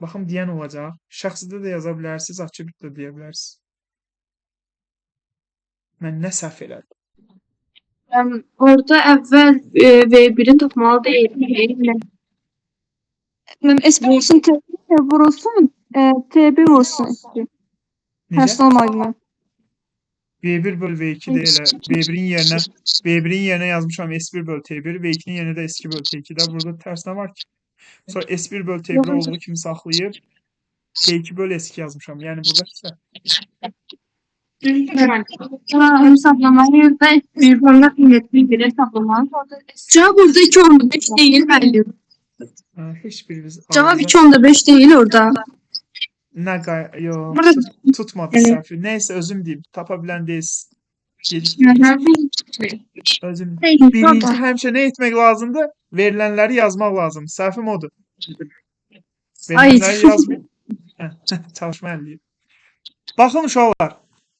Baxın, deyən olacaq. Şəxsidə də yaza bilərsiniz, açıb da deyə bilərsiniz. Mən nə səhv elədim? Orada əvvəl V1-i tapmalı deyilmi? S1 olsun, T1 olsun, T1 olsun. Həsl olmalı. V1 böl V2 deyil. V1'in yerine yazmışam S1 böl T1, V2'nin yerine de S2 böl T2'də. Burada tərs nə var ki? Sonra S1 böl T1 olduğu kimi saxlayıb T2 böl S2 yazmışam. Yəni burada isə Hesaplamayı da bir bölü bir hesaplamalı. Cevap orada 2.5 değil bence. heç birimiz Cevap 2.5 değil orada. Yo, tutmadı Evet. səhvi. Neyse özüm deyim. Tapa bilən deyilsin. Özüm. Birinci həmişə nə etmək lazımdır? Verilənləri yazmaq lazımdır. Səhvim odur. Verilənləri yazmayın. Çalışma əliyim. Baxın uşaqlar.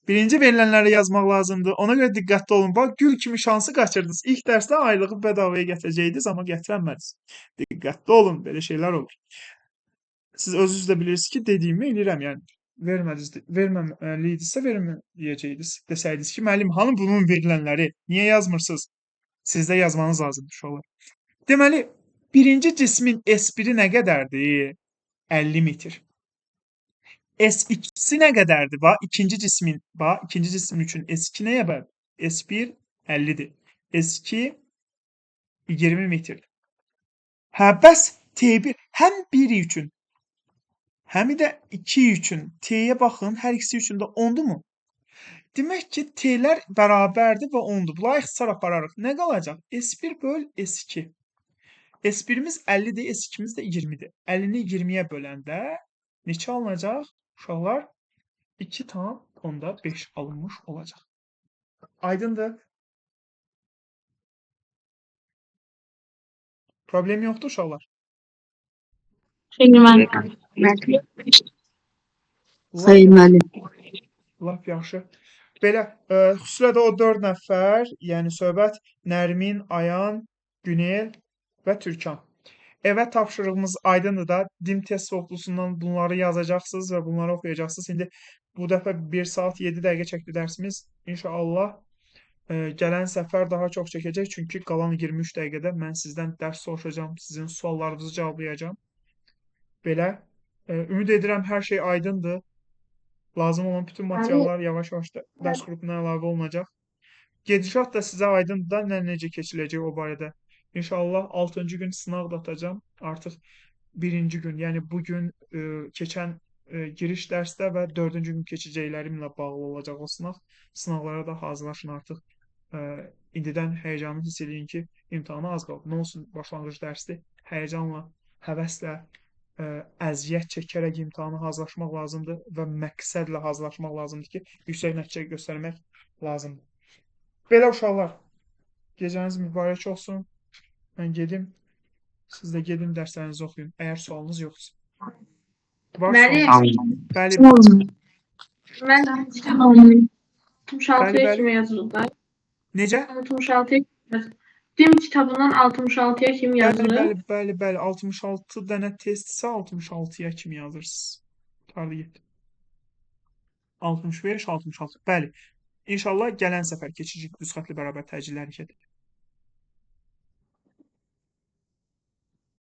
Birinci verilənləri yazmaq lazımdır. Ona görə diqqətli olun. Bax, gül kimi şansı qaçırdınız. İlk dərsdə aylığı bədavaya gətirəcəydiniz, amma gətirənmədiniz. Diqqətli olun. Belə şeylər olur. Siz özünüz də bilirsiniz ki, dediyimi eləyirəm. Yəni verməməliydisə verməyəcəydiniz. Desəydiniz ki, müəllim, hanı bunun verilənləri? Niyə yazmırsınız? Siz də yazmanız lazımdır uşaqlar. Deməli, birinci cismin S1-i nə qədərdir? 50 metr. S2'si nə qədərdir? Bax, ikinci cismin üçün S2 nəyə bərabər? S1 50-dir. S2 20 metrdir. Hə, bəs T1 həm 1 üçün, həm də 2 üçün T'yə baxın, hər ikisi üçün də 10'dur mu? Demək ki, T'lər bərabərdir və 10'dur. Bunları ixtisar apararıq. Nə qalacaq? S1 böl S2. S1'imiz 50'dir, S2'miz də 20'dir. 50'ni 20'yə böləndə neçə alınacaq? Uşaqlar 2,5 alınmış olacaq. Aydındır. Problem yoxdur uşaqlar. Lap yaxşı. Belə, xüsusilə də o 4 nəfər, yəni söhbət Nərmin, Ayan, Günel və Türkan. Evə tapşırığımız aydındır da, dim test sorğusundan bunları yazacaqsınız və bunları oxuyacaqsınız. İndi bu dəfə 1 saat 7 dəqiqə çəkdi dərsimiz. İnşallah gələn səfər daha çox çəkəcək. Çünki qalan 23 dəqiqədə mən sizdən dərs soruşacağam, sizin suallarınızı cavablayacağım. Belə, ümid edirəm hər şey aydındır. Lazım olan bütün materiallar yavaş-yavaş dərs qrupuna əlavə olunacaq. Gedişat da sizə aydındır da, necə keçiləcək o barədə. İnşallah 6-cı gün sınaq da atacağım. Artıq 1-ci gün, yəni bugün keçən giriş dərsdə və 4-cü gün keçəcəklərimlə bağlı olacaq o sınaq. Sınaqlara da hazırlaşın artıq. İndidən həyəcanı hiss edin ki, imtahana az qalıb. Nə olsun, başlanğıc dərsdir. Həyəcanla, həvəslə, əziyyət çəkərək imtahana hazırlaşmaq lazımdır və məqsədlə hazırlaşmaq lazımdır ki, yüksək nəticə göstərmək lazımdır. Belə uşaqlar, gecəniz mübarək olsun. Mən gedim, siz də gedin dərslərinizi oxuyun, əgər sualınız yoxsa. Var sualınız? Bəli. Mən 6 kimi yazılırlar. Necə? 66'ya Dim kitabından 66'ya kim Bəli, yazılır? bəli, bəli, bəli. 66 dənə testsə 66-ya kimi yazırsınız. Harda getdi? 65, 66. Bəli. İnşallah gələn səfər keçirik düz xətli bərabər təcili hərəkət.